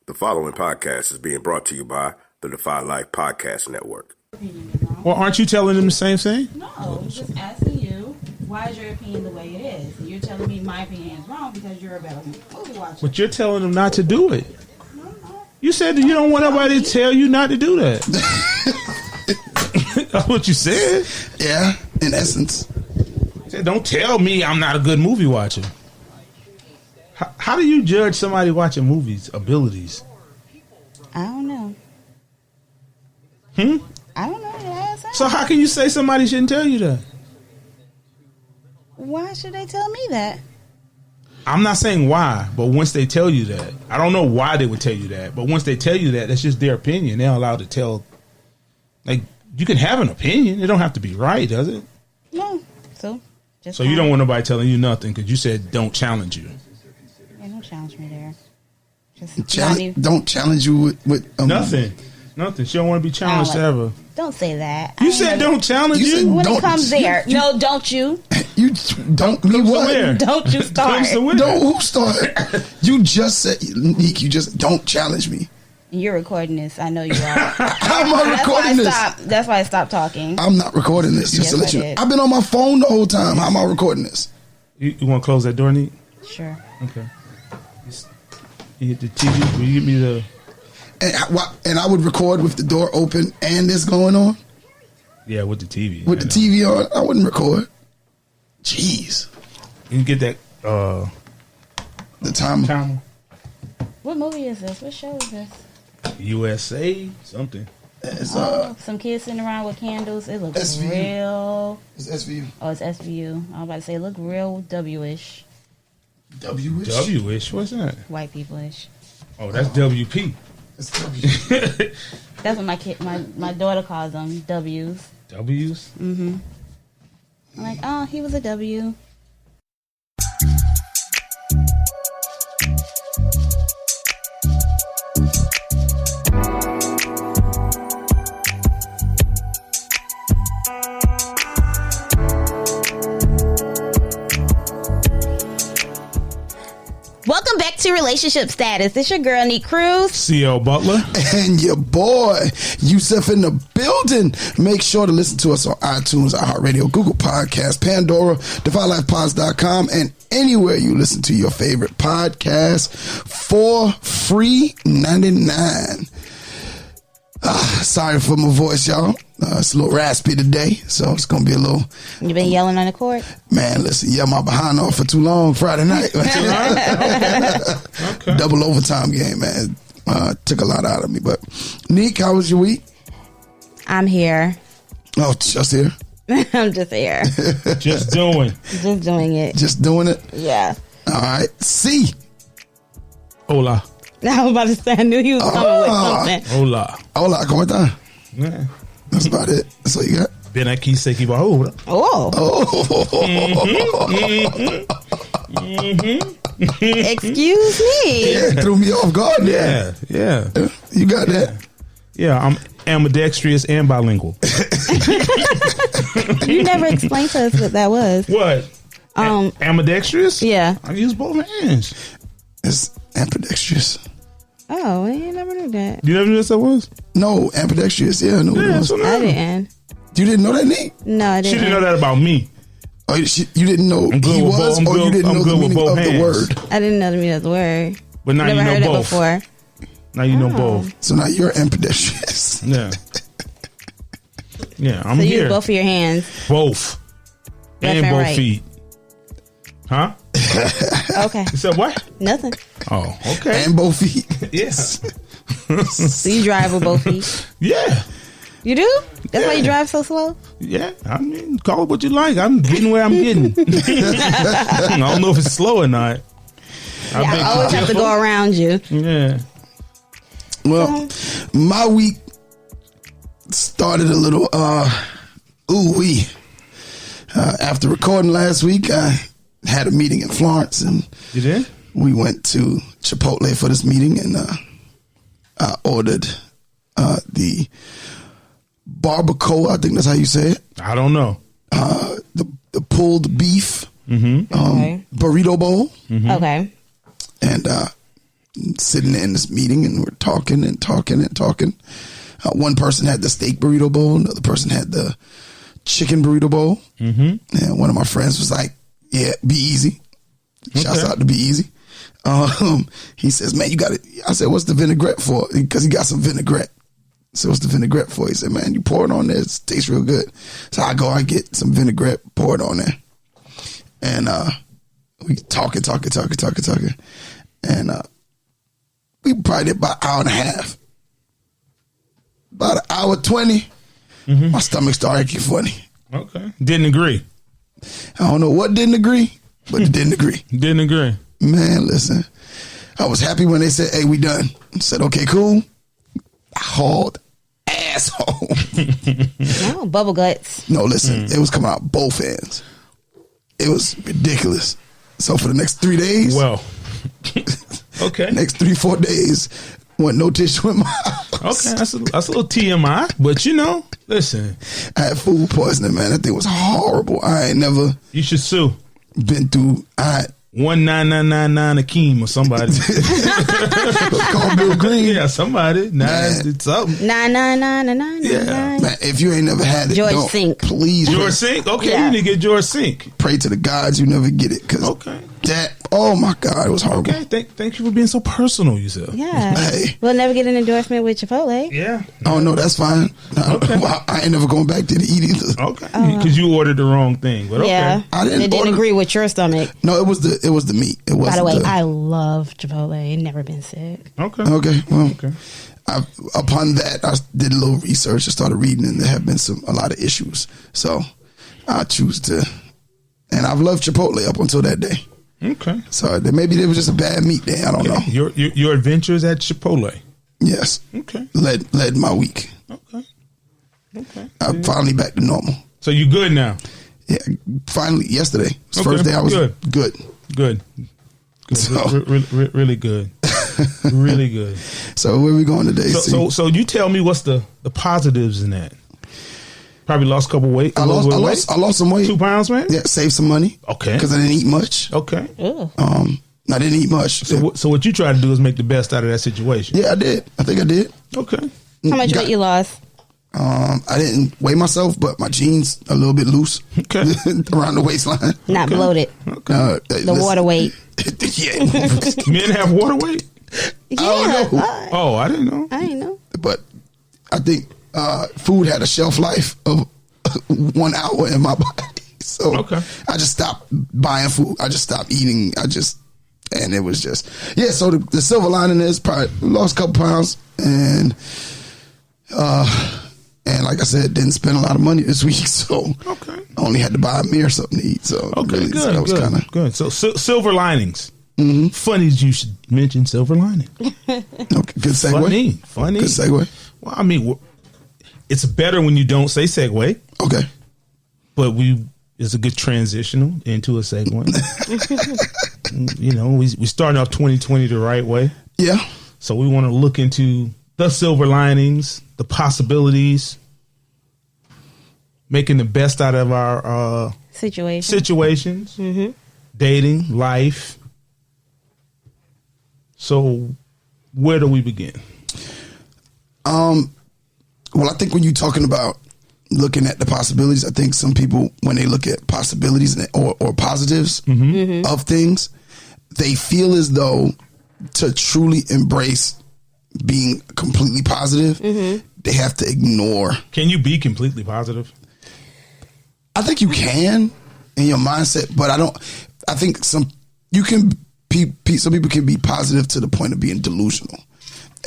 The following podcast is being brought to you by the Defy Life Podcast Network. Well, aren't you telling them the same thing? No, I'm just asking you, why is your opinion the way it is? And you're telling me my opinion is wrong because you're a better movie watcher. But you're telling them not to do it. No. You said that you don't want nobody to tell you not to do that. That's what you said. Yeah, in essence. You said, don't tell me I'm not a good movie watcher. How do you judge somebody watching movies' abilities? I don't know. I don't know. So how can you say somebody shouldn't tell you that? Why should they tell me that? I'm not saying why, but once they tell you that, I don't know why they would tell you that, but once they tell you that, that's just their opinion. They're allowed to tell. Like, you can have an opinion. It don't have to be right, does it? No. So you don't want nobody telling you nothing because you said don't challenge you. Yeah, don't challenge me there. Don't challenge you with nothing. She don't want to be challenged ever. Don't say that. You said don't challenge you. When it comes there. No, don't you. You don't me what? Somewhere. Don't you start. Don't who started? You just said, Nique, you just don't challenge me. You're recording this. I know you are. How am I recording this? That's why I stopped talking. I'm not recording this. Just to let you know. I've been on my phone the whole time. How am I recording this? You want to close that door, Nique? Sure. Okay. You hit the TV. Will you give me the... And I would record with the door open and this going on? Yeah, with the TV. With the TV on, I wouldn't record. Jeez. You can get that... the timer. What movie is this? What show is this? USA something. It's, some kids sitting around with candles. It looks SVU. real. It's SVU. Oh, it's SVU. I was about to say, it look real W-ish. W-ish? W-ish? What's that? White people-ish. Oh, that's WP. It's W. That's what my daughter calls them, W's. W's? Mm-hmm. I'm like, oh, he was a W. Welcome back to Relationship Status. It's your girl, Nique Cruz. CL Butler. And your boy, Yusuf in the building. Make sure to listen to us on iTunes, iHeartRadio, Google Podcasts, Pandora, DefyLifePods.com, and anywhere you listen to your favorite podcast for free 99. Sorry for my voice, y'all. It's a little raspy today, so it's going to be a little... You been yelling on the court? Man, listen, yell my behind off for too long Friday night. Okay. Double overtime game, man. Took a lot out of me. But, Nique, how was your week? I'm here. Oh, just here? I'm just here. Just doing. Just doing it. Just doing it? Yeah. All right. C. Hola. I was about to say, I knew he was coming with something. Hola. Hola, ¿cómo está? Yeah. That's about it. That's all you got? Ven aquí, se equivoca. Oh. Excuse me. Yeah, threw me off guard. Yeah. You got that? Yeah, I'm ambidextrous and bilingual. You never explained to us what that was. What? Ambidextrous? Yeah. I use both hands. It's ambidextrous. Oh, I never knew that. You never knew what that was? No, ambidextrous. Yeah, I know what it was. I didn't. You didn't know that, Nique? No, I didn't. She didn't know that about me. Oh, you didn't know he was, or you didn't know the meaning of the word? I didn't know the meaning of the word. But now never you know heard both. It before. Now you know both. So now you're ambidextrous. Yeah. Yeah, I'm so here. So use both of your hands? Both. Left and both right. feet. Huh? Okay. You said what? Nothing. Oh, okay. And both feet. Yes. So you drive with both feet? Yeah. You do? That's why you drive so slow? Yeah. I mean, call it what you like. I'm getting where I'm getting. I don't know if it's slow or not. I always have to go around you. Yeah. Well, my week started a little ooh-wee. After recording last week, I had a meeting in Florence, and you did? We went to Chipotle for this meeting, and I ordered the barbacoa. I think that's how you say it. I don't know. The pulled beef burrito bowl. Okay. And sitting in this meeting, and we're talking and talking and talking. One person had the steak burrito bowl, another person had the chicken burrito bowl. Mm-hmm. And one of my friends was like, "Yeah, be easy." Shouts out to Be Easy. He says, "Man, you got it." I said, "What's the vinaigrette for?" Because he got some vinaigrette. So what's the vinaigrette for? He said, "Man, you pour it on there. It tastes real good." So I get some vinaigrette, pour it on there. And we talking. And we probably did about an hour and a half. About an hour 20, my stomach started acting funny. Okay. Didn't agree. I don't know what didn't agree, but it didn't agree. Didn't agree. Man, listen. I was happy when they said, "Hey, we done." I said, "Okay, cool." I hauled ass home. No, bubble guts. No, listen. It was coming out both ends. It was ridiculous. So for the next 3 days. Well, okay. Next 3-4 days, went no tissue in my house. Okay, that's a little TMI, but listen. I had food poisoning, man. That thing was horrible. I ain't never. You should sue. Been through. 19999 Akeem or somebody. Call Bill Green. Yeah, somebody. It's something. 99999. Yeah. Man, if you ain't never had it, George Sink. Please. George Sink? Okay, Yeah. you need to get George Sink. Pray to the gods you never get it. Cause oh my God, it was horrible. Okay, thank you for being so personal, Yusuf. Yeah. Hey. We'll never get an endorsement with Chipotle. Yeah. Oh no, that's fine. Okay. Well, I ain't never going back to the eat either. Okay. Because you ordered the wrong thing. But okay. Yeah. I didn't It didn't order- agree with your stomach. No, it was the meat. It was. By the way, I love Chipotle. Ain't never been sick. Okay. Okay. Well, Okay. upon that, I did a little research and started reading, and there have been a lot of issues. So I choose to, and I've loved Chipotle up until that day. Okay. So maybe it was just a bad meat day. I don't know. Your adventures at Chipotle. Yes. Okay. Led my week. Okay. Okay. I'm finally back to normal. So you good now? Yeah. Finally, yesterday. It's the Okay, first day I was good. good. Good. So- Really good. Really good. So where we going today? So you tell me what's the positives in that? Probably lost a couple weight. I lost some weight. 2 pounds, man. Yeah, saved some money. Okay. Because I didn't eat much. Okay. Ugh. I didn't eat much. So what you try to do is make the best out of that situation. Yeah, I did. I think I did. Okay. How much weight you lost? I didn't weigh myself, but my jeans a little bit loose. Okay. Around the waistline. Not bloated. The water weight. Yeah. Men have water weight? Yeah. don't know. Oh, I didn't know. I didn't know. But I think food had a shelf life of 1 hour in my body. So Okay. I just stopped buying food. I just stopped eating. And it was just, yeah. So the silver lining is probably lost a couple pounds, and like I said, didn't spend a lot of money this week. So Okay. I only had to buy a meal or something to eat. So Okay, really, good. so that was kind of good. So silver linings. Mm-hmm. Funny you should mention silver lining. okay. Good segue. Funny. Good segue. Well, I mean, it's better when you don't say segue, Okay. but it's a good transitional into a segue. We starting off 2020 the right way. Yeah. So we want to look into the silver linings, the possibilities, making the best out of our situations, dating, life. So where do we begin? Well, I think when you're talking about looking at the possibilities, I think some people, when they look at possibilities or positives of things, they feel as though to truly embrace being completely positive, they have to ignore. Can you be completely positive? I think you can in your mindset, but I think some people can be positive to the point of being delusional.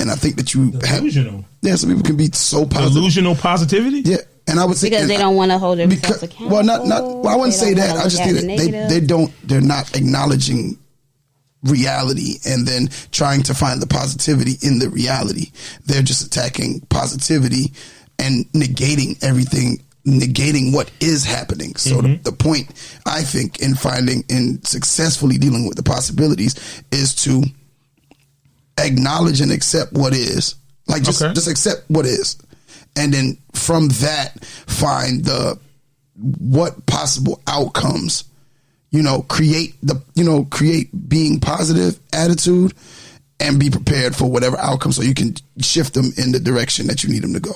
And I think that Delusional? Some people can be so positive. Delusional positivity? Yeah. And I would say Because they don't want to hold themselves accountable. Well, I wouldn't say that. I just think that they're not acknowledging reality and then trying to find the positivity in the reality. They're just attacking positivity and negating everything, negating what is happening. So the point, I think, in successfully dealing with the possibilities is to acknowledge and accept what is. Like just accept what is. And then from that, find what possible outcomes, create being positive attitude and be prepared for whatever outcome so you can shift them in the direction that you need them to go.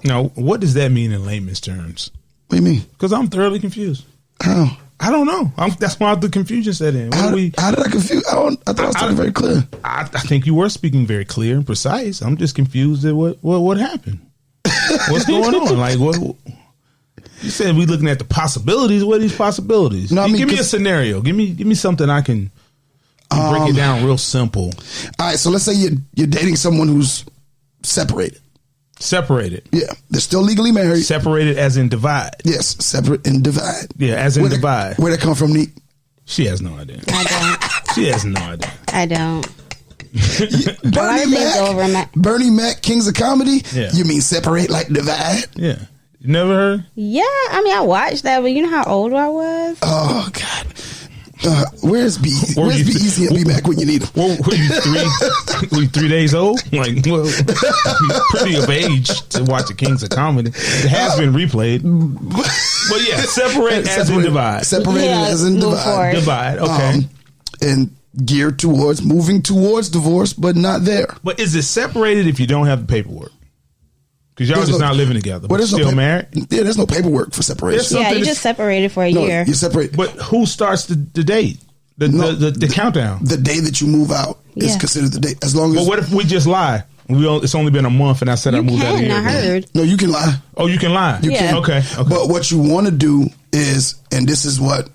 Now, what does that mean in layman's terms? What do you mean? Because I'm thoroughly confused. How? I don't know. That's why the confusion set in. How did I confuse? I thought I was talking very clear. I think you were speaking very clear and precise. I'm just confused at what happened. What's going on? Like, what? You said we looking at the possibilities. What are these possibilities? No, I mean, give me a scenario. Give me something I can break it down real simple. All right, so let's say you're dating someone who's separated. Separated. Yeah, they're still legally married. Separated as in divide. Yes, separate and divide. Yeah, as in divide. Where'd that come from, Nique? She has no idea. I don't. She has no idea. I don't. Bernie Mac, Kings of Comedy? Yeah. You mean separate like divide? Yeah. You never heard? Yeah, I mean, I watched that, but you know how old I was? Oh, God. Where's B? Where's B Easy and B Mac when you need him? Were you 3 days old? Like, well, pretty of age to watch the Kings of Comedy. It has been replayed. But yeah, separate as in divide. Separated as in divide. Divide, okay. And geared towards moving towards divorce, but not there. But is it separated if you don't have the paperwork? Because y'all just not living together, but still married? Yeah, there's no paperwork for separation. Yeah, you just separated for a year. You separate. But who starts the date? The countdown? The day that you move out is considered the date. As long as. But what if we just lie? It's only been a month and I said I moved out of here. I heard. No, you can lie. Oh, you can lie? You can. Okay. But what you want to do is, and this is what. I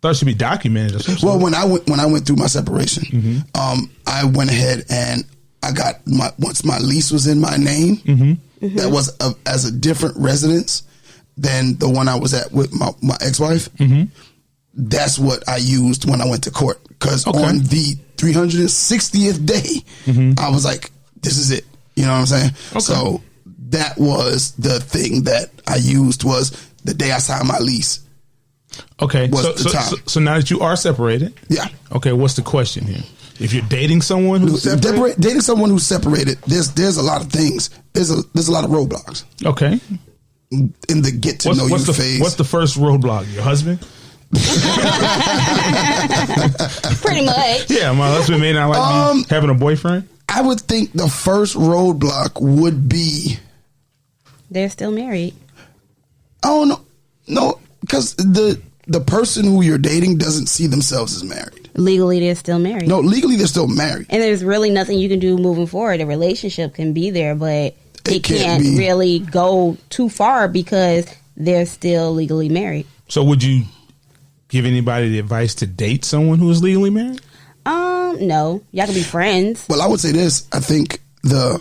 thought it should be documented or something. Well, when I went through my separation, I went ahead and I got once my lease was in my name, that was as a different residence than the one I was at with my ex-wife. That's what I used when I went to court. Because on the 360th day, I was like, this is it. You know what I'm saying? Okay. So that was the thing that I used, was the day I signed my lease. Okay. So now that you are separated. Yeah. Okay. What's the question here? If you're dating someone who's separated? Dating someone who's separated, there's a lot of things. There's a lot of roadblocks. Okay. In the get to know you phase. What's the first roadblock? Your husband? Pretty much. Yeah, my husband may not like me having a boyfriend. I would think the first roadblock would be they're still married. Oh no, because the person who you're dating doesn't see themselves as married. Legally, they're still married. No, legally they're still married. And there's really nothing you can do moving forward. A relationship can be there, but it can't really go too far because they're still legally married. So would you give anybody the advice to date someone who is legally married? No. Y'all can be friends. Well, I would say this. I think the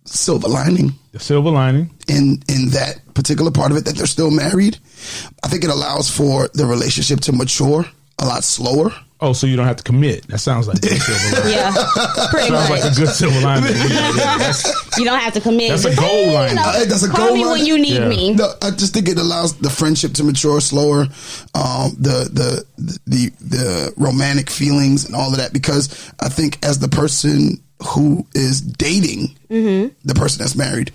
silver lining. The silver lining. In that particular part of it, that they're still married, I think it allows for the relationship to mature a lot slower. Oh, so you don't have to commit. That sounds like a good silver lining. Yeah, pretty much. Sounds like a good silver lining. You don't have to commit. That's a gold line. That's a Call gold me line. when you need me. No, I just think it allows the friendship to mature slower, the romantic feelings and all of that. Because I think as the person who is dating the person that's married,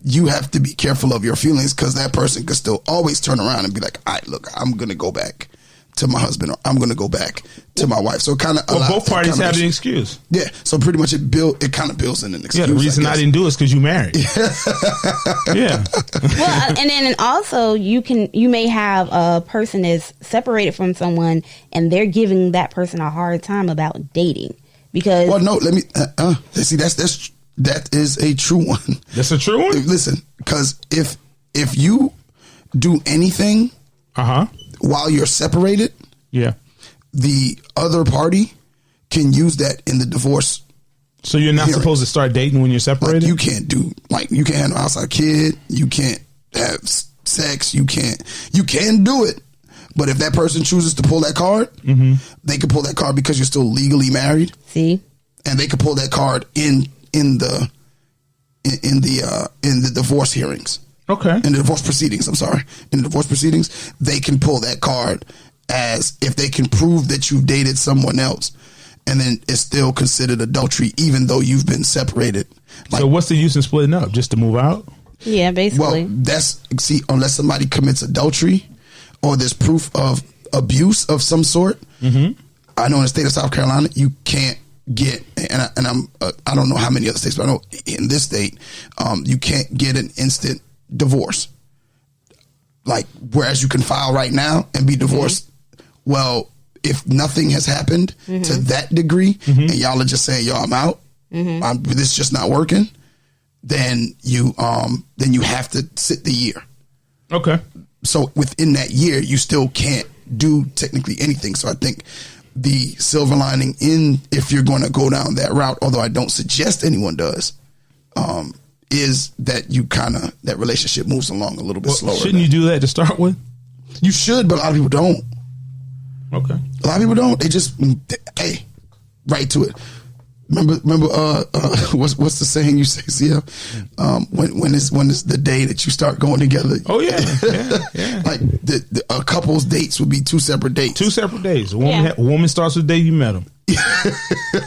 you have to be careful of your feelings, because that person could still always turn around and be like, all right, look, I'm going to go back to my husband, or I'm going to go back to my wife. So kind of, both parties have an excuse. Yeah. So pretty much it kind of builds in an excuse. Yeah. The reason I didn't do it is because you married. Yeah. Well, and then also you may have a person that's separated from someone and they're giving that person a hard time about dating because. Well, no, let me see. That is a true one. That's a true one. Listen, because if you do anything, while you're separated, the other party can use that in the divorce. So you're not supposed to start dating when you're separated? You can't have an outside kid. You can't have sex. You can do it. But if that person chooses to pull that card, they can pull that card because you're still legally married. See? And they can pull that card in the divorce hearings. Okay. In the divorce proceedings, I'm sorry. In the divorce proceedings, they can pull that card as if they can prove that you dated someone else, and then it's still considered adultery even though you've been separated. So what's the use in splitting up? Just to move out? Yeah, basically. Well, unless somebody commits adultery or there's proof of abuse of some sort, I know in the state of South Carolina, you can't get, I don't know how many other states, but I know in this state, you can't get an instant divorce. Like, whereas you can file right now and be divorced. Well, if nothing has happened to that degree, and y'all are just saying, yo, I'm out, this is just not working, then you have to sit the year. Okay. So within that year, you still can't do technically anything. So I think the silver lining if you're going to go down that route, although I don't suggest anyone does, is that that relationship moves along a little bit slower. Shouldn't you do that to start with? You should, but a lot of people don't. Okay. A lot of people don't. They just, hey, right to it. Remember, what's the saying you say, CF? When is the day that you start going together? Oh yeah. Like a couple's dates would be 2 separate dates. 2 separate days. A woman starts the day you met him.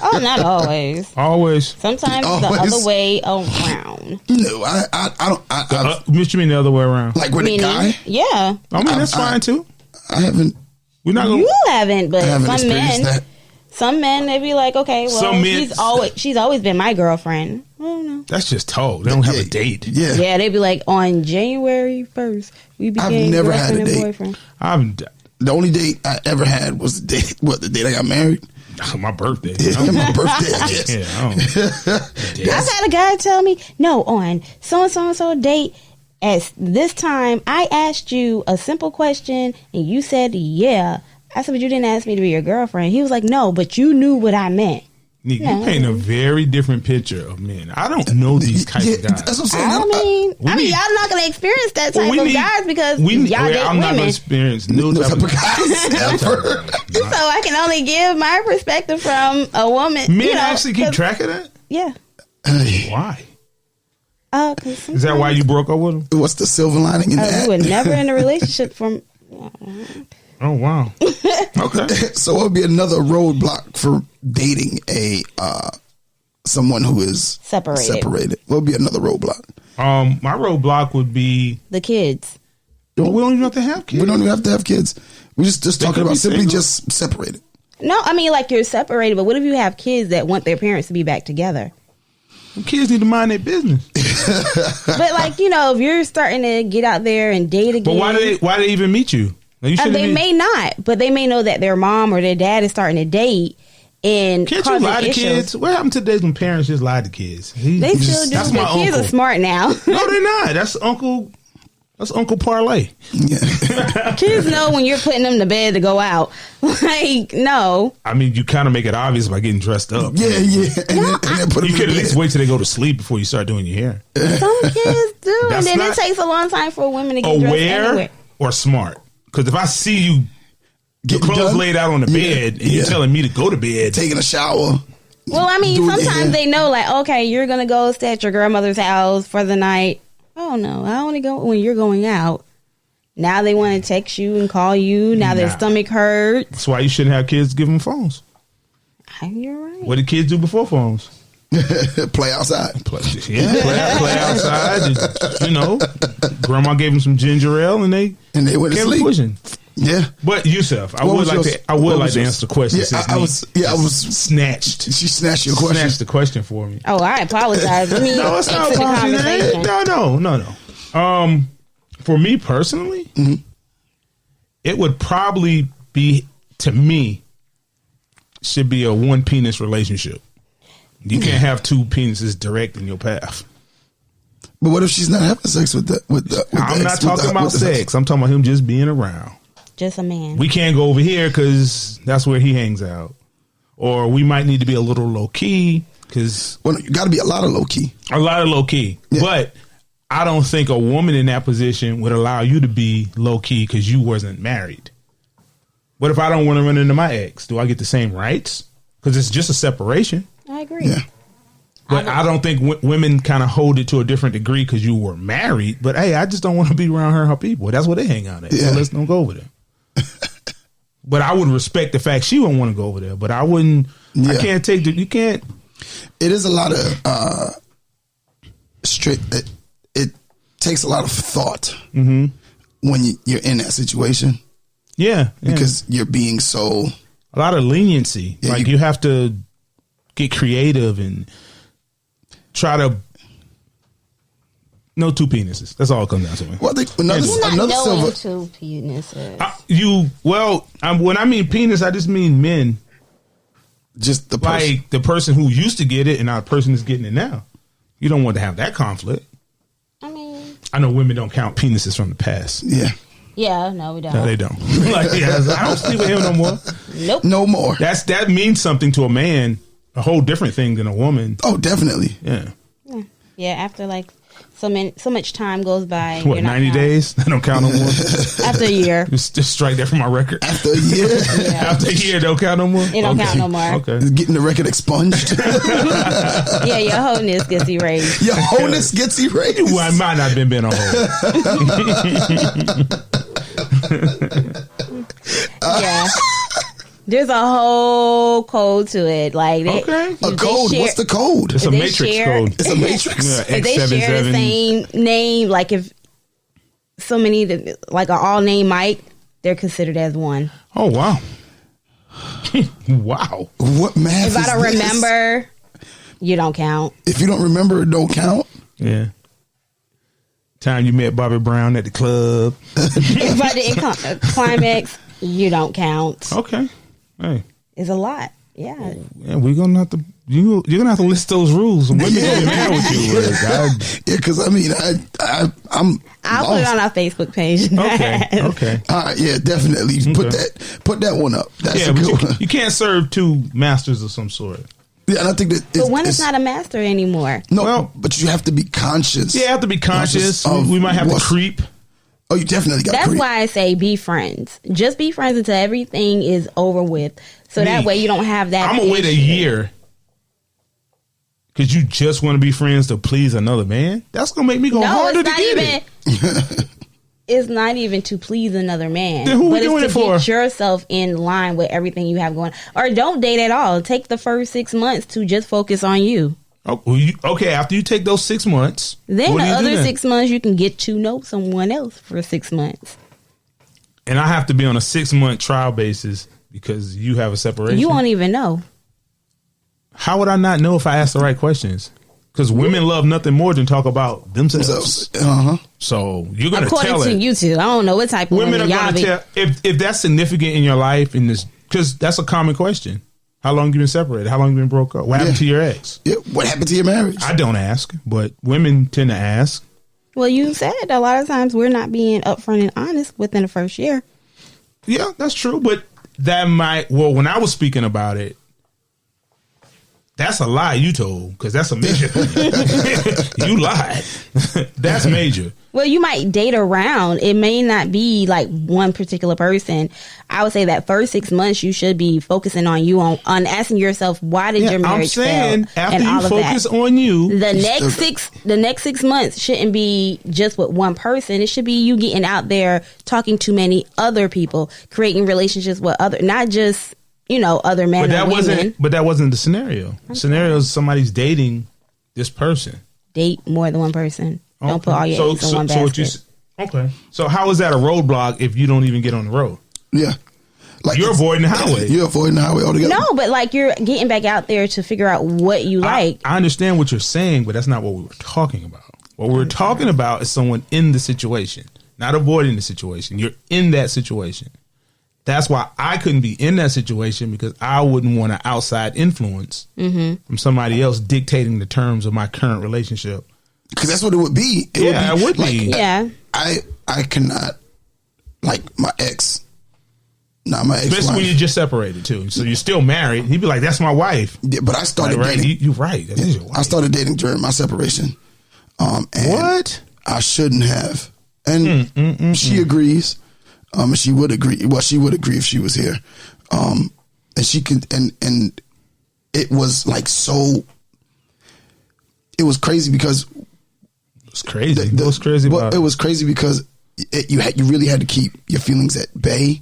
Oh, not always. Always. Sometimes the other way around. No, I don't. What you mean the other way around? Like with a guy? Yeah. I mean, that's fine too. I haven't. We're not gonna. You haven't, but I haven't some experienced men. that. Some men, they be like, okay, well, she's always been my girlfriend. I don't know. That's just told. They don't have a date. Yeah. Yeah, they be like, on January 1st, we became I've never had a girlfriend and date. boyfriend. The only date I ever had was the date I got married. My birthday. Yeah, my birthday, I guess. I've had a guy tell me, no, on so-and-so date, at this time, I asked you a simple question, and you said, yeah. I said, but you didn't ask me to be your girlfriend. He was like, no, but you knew what I meant. Nique, you paint a very different picture of men. I don't know these types of guys. That's what I'm saying. I mean, y'all not going to experience that type of guys because y'all date I'm not going to women. experience no type of guys ever. So I can only give my perspective from a woman. Men actually keep track of that? Yeah. Why? Is that why you broke up with him? What's the silver lining in that? We were never in a relationship from... Oh, wow. Okay. So what would be another roadblock for dating someone who is separated? What would be another roadblock? My roadblock would be the kids. Well, we don't even have to have kids. We don't even have to have kids. We're just talking about simply just separated. No, I mean, like, you're separated, but what if you have kids that want their parents to be back together? Kids need to mind their business. But, like, if you're starting to get out there and date again. But why they even meet you? They may not, but they may know that their mom or their dad is starting to date. And can't you lie to kids? What happened to days when parents just lie to kids? They still do. But kids are smart now. No, they're not. That's Uncle Parlay. Yeah. Kids know when you're putting them to bed to go out. Like, no. I mean, you kind of make it obvious by getting dressed up. Yeah. And then put them you could at least wait till they go to sleep before you start doing your hair. Some kids do. And then it takes a long time for women to get dressed anywhere. Or smart. Because if I see you get clothes laid out on the bed and you're telling me to go to bed, taking a shower. Well, I mean, sometimes they know, like, okay, you're going to go stay at your grandmother's house for the night. Oh, no, I only go when you're going out. Now they want to text you and call you. Now their stomach hurts. That's why you shouldn't have kids give them phones. You're right. What did kids do before phones? Play outside. Play outside. Grandma gave them some ginger ale and they went to sleep. Pushing. Yeah, but Yusuf, I would like to answer the question. I was snatched. She snatched your question. Snatched the question for me. Oh, I apologize. Let me no, it's not the conversation. No. For me personally, it would probably be, to me, should be a one penis relationship. You can't have two penises direct in your path. But what if she's not having sex with the? I'm not talking about sex. I'm talking about him just being around. Just a man. We can't go over here because that's where he hangs out, or we might need to be a little low key because you got to be a lot of low key. A lot of low key, but I don't think a woman in that position would allow you to be low key because you wasn't married. What if I don't want to run into my ex? Do I get the same rights? Because it's just a separation. I agree. Yeah. But I don't think women kind of hold it to a different degree because you were married. But hey, I just don't want to be around her and her people. That's where they hang out at. Yeah. So let's don't go over there. But I would respect the fact she wouldn't want to go over there. But I wouldn't. Yeah. I can't take you can't. It is a lot of It takes a lot of thought when you're in that situation. Yeah, because you're being so a lot of leniency. Yeah, like you have to get creative and try to. No two penises. That's all it comes down to. Me. Well, I think another silver. Two penises. When I mean penis, I just mean men. Just the person. Like the person who used to get it and now the person is getting it now. You don't want to have that conflict. I mean, I know women don't count penises from the past. Yeah. Yeah, no, we don't. No, they don't. Like, yeah, I don't sleep with him no more. Nope. No more. That means something to a man, a whole different thing than a woman. Oh, definitely. Yeah. Yeah, after like so much time goes by. What, 90 days? I don't count no more. After a year. Just strike that from my record. After a year. Yeah. After a year, don't count no more? It don't count no more. Okay. Getting the record expunged. Yeah, your wholeness gets erased. Your wholeness gets erased. Well, I might not have been on hold. Yeah. There's a whole code to it. Like Okay. A code. What's the code? It's a they matrix share- code. It's a matrix. Yeah, if they share the same name, like if so many like are all named Mike, they're considered as one. Oh, wow. Wow. What math If I is don't this? remember, you don't count. If you don't remember, it don't count. Yeah. Time you met Bobby Brown at the club. If I didn't climax, you don't count. Okay. Hey. It's a lot. Yeah. Yeah, we're gonna have to. You're gonna have to list those rules. And women gonna get mad with you. Like, Yeah, because I mean, I'm. I'll put it on our Facebook page. okay. All right, yeah, definitely. Put that one up. That's Yeah, a but good one. you can't serve two masters of some sort. Yeah, and I think that. But one is not a master anymore. No, Well- but you have to be conscious. Yeah, you have to be conscious. Of We might have to what's- creep. Oh, you definitely got. That's creep. why I say be friends. Just be friends until everything is over with. So that way you don't have that. I'm gonna wait a issue. year because you just want to be friends to please another man. That's gonna make me go No, harder it's to not get even. it. It's not even to please another man. Then who we but doing it's it to for? get yourself in line with everything you have going. Or don't date at all. Take the first 6 months to just focus on you. Oh, okay, after you take those 6 months, Then what the do you do other then? 6 months you can get to know someone else for 6 months. And I have to be on a 6-month trial basis because you have a separation. You won't even know. How would I not know if I ask the right questions? Because women love nothing more than talk about themselves. So you're gonna According tell to it. you two, I don't know what type of Women are y'all gonna be. tell if that's significant in your life in this, because that's a common question. How long you been separated? How long you been broke up? What happened to your ex? Yeah, what happened to your marriage? I don't ask, but women tend to ask. Well, you said a lot of times we're not being upfront and honest within the first year. Yeah, that's true. But that might, when I was speaking about it, that's a lie you told, because that's a major thing. You lied. That's major. Well, you might date around. It may not be like one particular person. I would say that first 6 months you should be focusing on you, on asking yourself, why did your marriage I'm saying fail? after And you all of focus that. on you, The next 6 months shouldn't be just with one person. It should be you getting out there, talking to many other people, creating relationships with other, not just, other men and women. But that wasn't the scenario. The scenario is somebody's dating this person. Date more than one person. Don't put all your eggs in one basket. Okay. So how is that a roadblock if you don't even get on the road? Yeah. Like You're avoiding the highway. You're avoiding the highway altogether. No, but like you're getting back out there to figure out what you like. I understand what you're saying, but that's not what we were talking about. What we're talking about is someone in the situation, not avoiding the situation. You're in that situation. That's why I couldn't be in that situation, because I wouldn't want an outside influence from somebody else dictating the terms of my current relationship. Because that's what it would be. It would be. Yeah. I cannot, like my ex. Not my ex. Especially when you just separated too. So you're still married. He'd be like, that's my wife. Yeah, but I started Like, right? dating. You're right. That is your wife. I started dating during my separation. And What? I shouldn't have. And she agrees. And she would agree. Well, she would agree if she was here. And she could, and it was like so. It was crazy because It's crazy. What was crazy about it? It was crazy because you really had to keep your feelings at bay.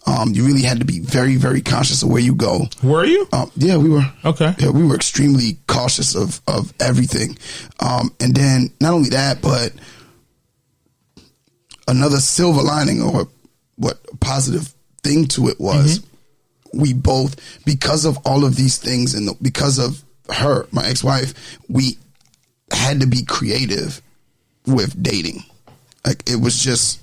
You really had to be very, very conscious of where you go. Were you? Yeah, we were. Okay. Yeah, we were extremely cautious of everything. And then not only that, but another silver lining, or what positive thing to it was, we both, because of all of these things and because of her, my ex-wife, we had to be creative with dating. Like, it was just,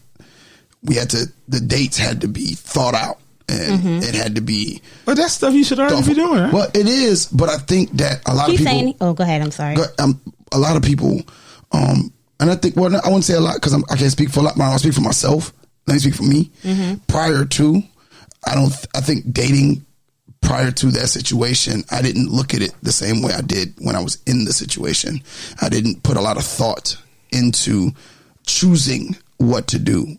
the dates had to be thought out, and it had to be. But that's stuff you should already be doing, right? Well, it is, but I think that a lot of people. Oh, go ahead. I'm sorry. A lot of people, and I think, well, I wouldn't say a lot because I can't speak for a lot, but I'll speak for myself. Let me speak for me. Prior to, I think dating prior to that situation, I didn't look at it the same way I did when I was in the situation. I didn't put a lot of thought into choosing what to do.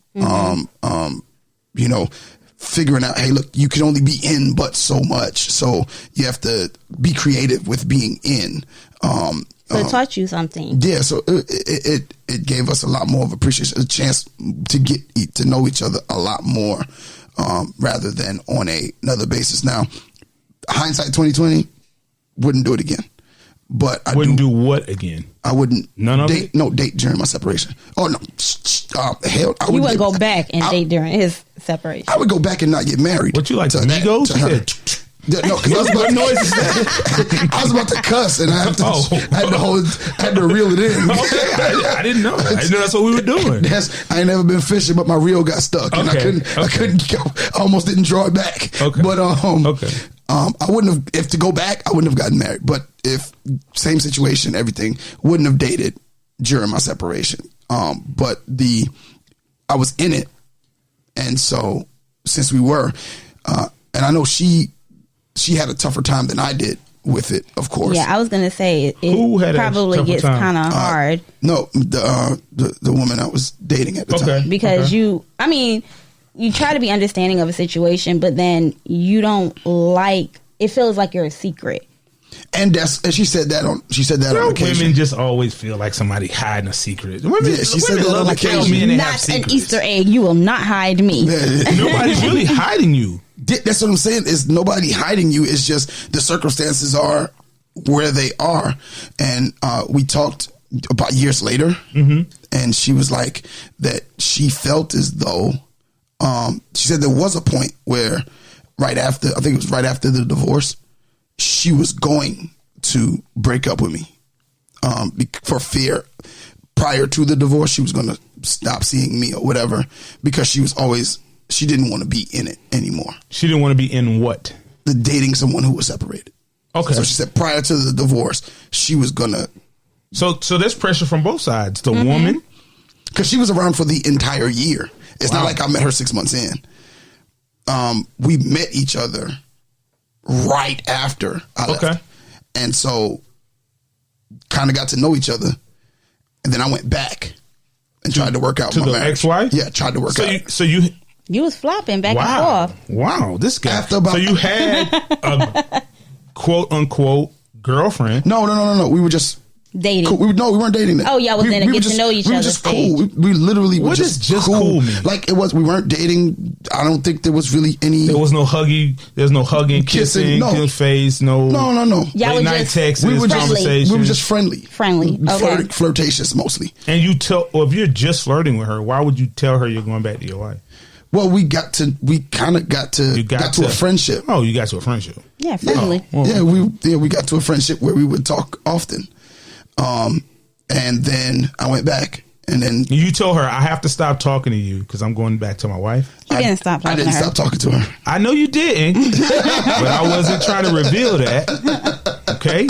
Figuring out, hey, look, you can only be in but so much, so you have to be creative with being in. So it taught you something. Yeah, so it gave us a lot more of appreciation, a chance to get to know each other a lot more, rather than on another basis. Now, hindsight 2020, wouldn't do it again. But I wouldn't do what again? I wouldn't date during my separation. Oh no, hell! You wouldn't go back and date during his separation. I would go back and not get married. What you like, to Migos? To her. No, because I was about to cuss, and I had to reel it in. Okay, I didn't know. I didn't know that's what we were doing. I ain't never been fishing, but my reel got stuck, and I couldn't go. I almost didn't draw it back. Okay, but I wouldn't have, if to go back, I wouldn't have gotten married. But if same situation, everything, wouldn't have dated during my separation. But I was in it, and so since we were, and I know she had a tougher time than I did with it, of course. Yeah, I was gonna say it probably gets kind of hard. No, the woman I was dating at the time, because you try to be understanding of a situation, but then you don't it feels like you're a secret. And she said that on occasion. Women just always feel like somebody hiding a secret. Women, she said that on occasion. Not an Easter egg. You will not hide me. Nobody's really hiding you. That's what I'm saying. Is nobody hiding you. It's just the circumstances are where they are. And we talked about years later, and she was like that she felt as though she said there was a point where I think it was right after the divorce, she was going to break up with me for fear. Prior to the divorce, she was going to stop seeing me or whatever, because she didn't want to be in it anymore. She didn't want to be in what? The dating someone who was separated. Okay. So she said prior to the divorce, she was going to. So there's pressure from both sides. The woman. Because she was around for the entire year. It's not like I met her 6 months in. We met each other right after I left. And so kind of got to know each other. And then I went back and tried to work out my marriage. To the ex-wife? Yeah, tried to work out. You was flopping back and forth. Wow, this guy. So you had a quote unquote girlfriend? No. We were just dating. Cool. We weren't dating that. Oh, y'all was in a get to know each other. We were just cool. We literally were just cool. mean? Like it was. We weren't dating. I don't think there was really any. There was no hugging. There's no hugging, kissing, good face. No. Y'all night texts. We were conversations. We were just friendly. Okay. Flirtatious mostly. And if you're just flirting with her, why would you tell her you're going back to your wife? Well, we got to a friendship. Oh, you got to a friendship. Yeah, friendly. We got to a friendship where we would talk often. And then I went back, and then you told her, I have to stop talking to you because I'm going back to my wife. You didn't stop talking to her. I didn't stop talking to her. I know you didn't, but I wasn't trying to reveal that. Okay.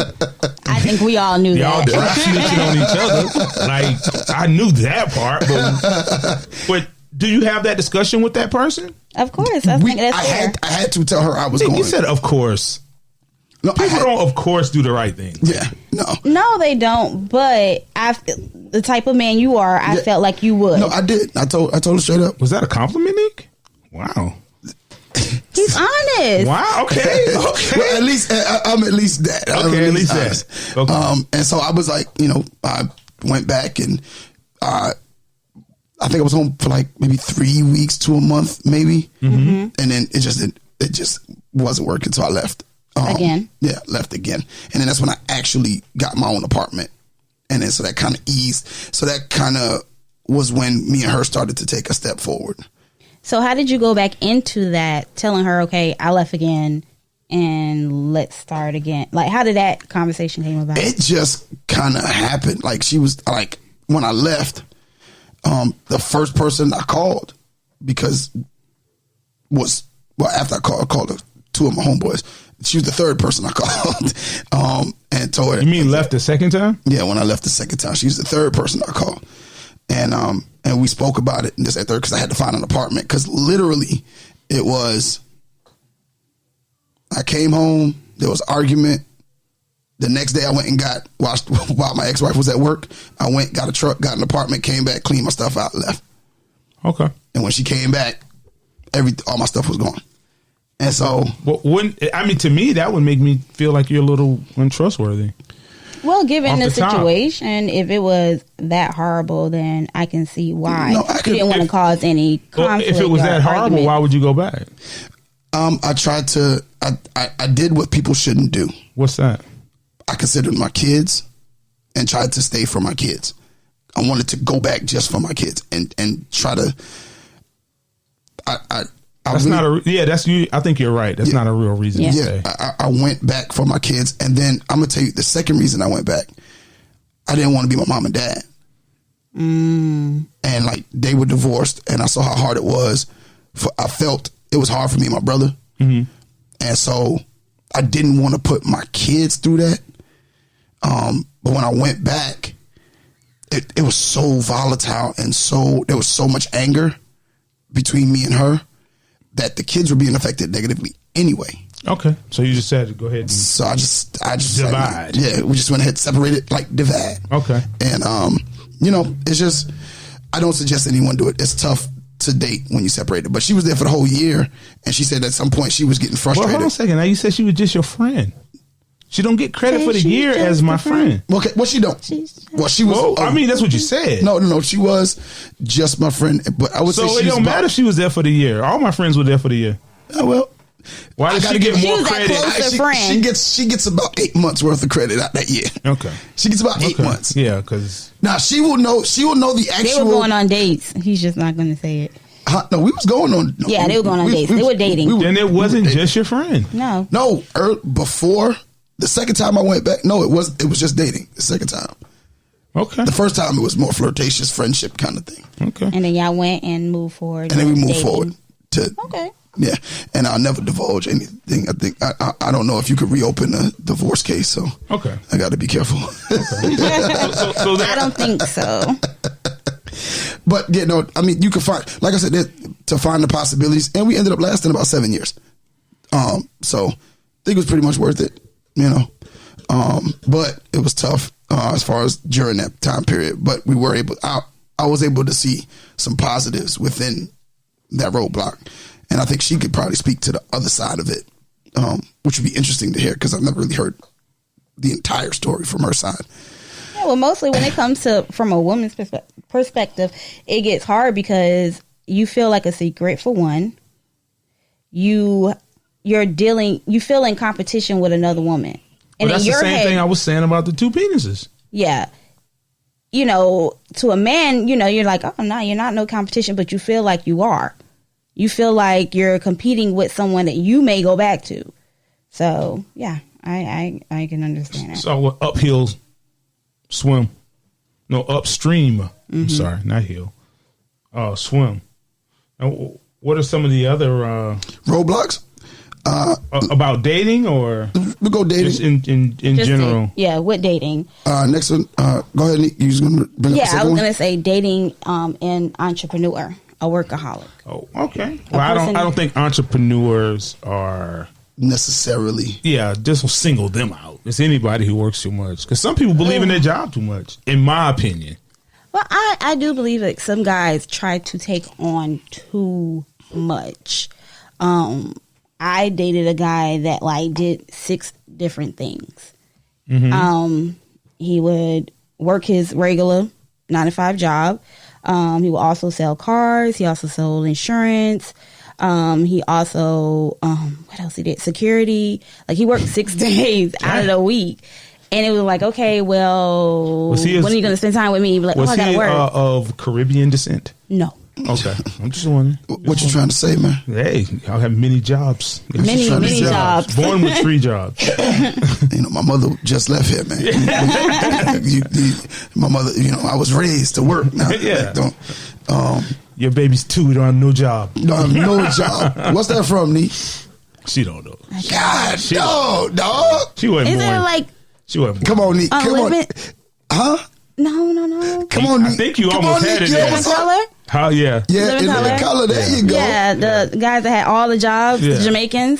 I think we all knew Y'all that. Y'all snitching on each other. Like, I knew that part, but do you have that discussion with that person? Of course. I had to tell her I was going. You said, of course. No, people don't, of course, do the right thing. Yeah, no, they don't. But the type of man you are, I felt like you would. No, I did. I told her straight up. Was that a compliment, Nique? Wow. He's honest. Wow. Okay. Well, at least I'm at least that. Okay, at least that. Okay. And so I was like, I went back and I think I was home for like maybe 3 weeks to a month, maybe, and then it just wasn't working, so I left. Again? Yeah, left again. And then that's when I actually got my own apartment. And then so that kind of eased. So that kind of was when me and her started to take a step forward. So how did you go back into that, telling her, okay, I left again and let's start again? Like, how did that conversation came about? It just kind of happened. Like, she was like, when I left, the first person I called after I called two of my homeboys. She was the third person I called, and told her. You mean left the second time? Yeah, when I left the second time, she was the third person I called, and we spoke about it and this and third because I had to find an apartment because literally it was. I came home, there was argument. The next day I went and while my ex-wife was at work, I went, got a truck, got an apartment, came back, cleaned my stuff out, left. Okay. And when she came back, all my stuff was gone. And so, to me, that would make me feel like you're a little untrustworthy. Well, given the top. situation, if it was that horrible, then I can see why No, you didn't want to cause any conflict. If it was or that horrible, argument. why would you go back? I tried to. I did what people shouldn't do. What's that? I considered my kids and tried to stay for my kids. I wanted to go back just for my kids and try to. That's really, not a. Yeah, that's you. I think you're right. That's not a real reason to stay. I went back for my kids, and then I'm gonna tell you the second reason I went back. I didn't want to be my mom and dad, and like they were divorced, and I saw how hard it was. I felt it was hard for me and my brother, and so I didn't want to put my kids through that. But when I went back, it was so volatile, and there was so much anger between me and her that the kids were being affected negatively anyway. Okay, so you just said to go ahead and so I just divide. We just went ahead and separated, like divide. Okay, and it's just I don't suggest anyone do it. It's tough to date when you separated, but she was there for the whole year, and she said at some point she was getting frustrated. Well, hold on a second. Now you said she was just your friend. She don't get credit for the year as my friend. Okay, well she don't. Well, she was. Well, I mean, that's what you said. No. She was just my friend, but I would say it don't matter if she was there for the year. All my friends were there for the year. Oh, well, why did she get more credit? She gets about 8 months worth of credit out that year. Okay, she gets about 8 months. Yeah, because now she will know the actual. They were going on dates. He's just not going to say it. No, we was going on. No, yeah, they were going on dates. They were dating. Then it wasn't just your friend. No, before. The second time I went back, no, it was just dating. The second time. Okay. The first time it was more flirtatious friendship kind of thing. Okay. And then y'all went and moved forward. And then we moved forward to. Okay. Yeah, and I'll never divulge anything. I think I don't know if you could reopen a divorce case, so okay, I got to be careful. Okay. so I don't think so. But yeah, no, I mean you can find, like I said, to find the possibilities, and we ended up lasting about 7 years. So I think it was pretty much worth it. But it was tough as far as during that time period. But we were able. I was able to see some positives within that roadblock, and I think she could probably speak to the other side of it, which would be interesting to hear because I've never really heard the entire story from her side. Yeah, well, mostly when it comes to from a woman's perspective, it gets hard because you feel like a secret for one. You feel in competition with another woman. And that's the same thing I was saying about the two penises. Yeah. To a man, you're like, oh, no, you're not no competition, but you feel like you are. You feel like you're competing with someone that you may go back to. So, yeah, I can understand that. So, uphill swim. No, upstream. I'm sorry, not hill. Swim. Now, what are some of the other roadblocks? About dating or we go dating just in general? With dating. Next one, go ahead, Nique. You was going to bring up the second I was one? going to say dating an entrepreneur, a workaholic. Oh, okay. Well, I don't think entrepreneurs are necessarily. Yeah, just single them out. It's anybody who works too much because some people believe in their job too much. In my opinion. Well, I do believe that some guys try to take on too much. I dated a guy that did 6 different things. Mm-hmm. He would work his regular 9-to-5 job. He would also sell cars. He also sold insurance. He also what else he did? Security. He worked 6 days out of the week. And it was like, okay, well, when are you going to spend time with me? Like, was I got to he work. Of Caribbean descent? No. Okay, I'm just wondering. What you trying to say, man? Hey, y'all have many jobs. Many jobs. Born with 3 jobs. You know, my mother just left here, man. My mother, you know, I was raised to work. Now, Yeah. Like, Your baby's 2. Don't have no job. no job. What's that from, Nique? She don't know. God, no, dog. She wasn't Is born. it like She wasn't born. Come on, Nique. Come on. limit? Huh? No. Come on, Nique. I think you Come almost on, had Nique. it Yeah, there. what's up? Color? How? Yeah. Yeah, Living in color? the color. There you go. Yeah, the guys that had all the jobs, Yeah. the Jamaicans.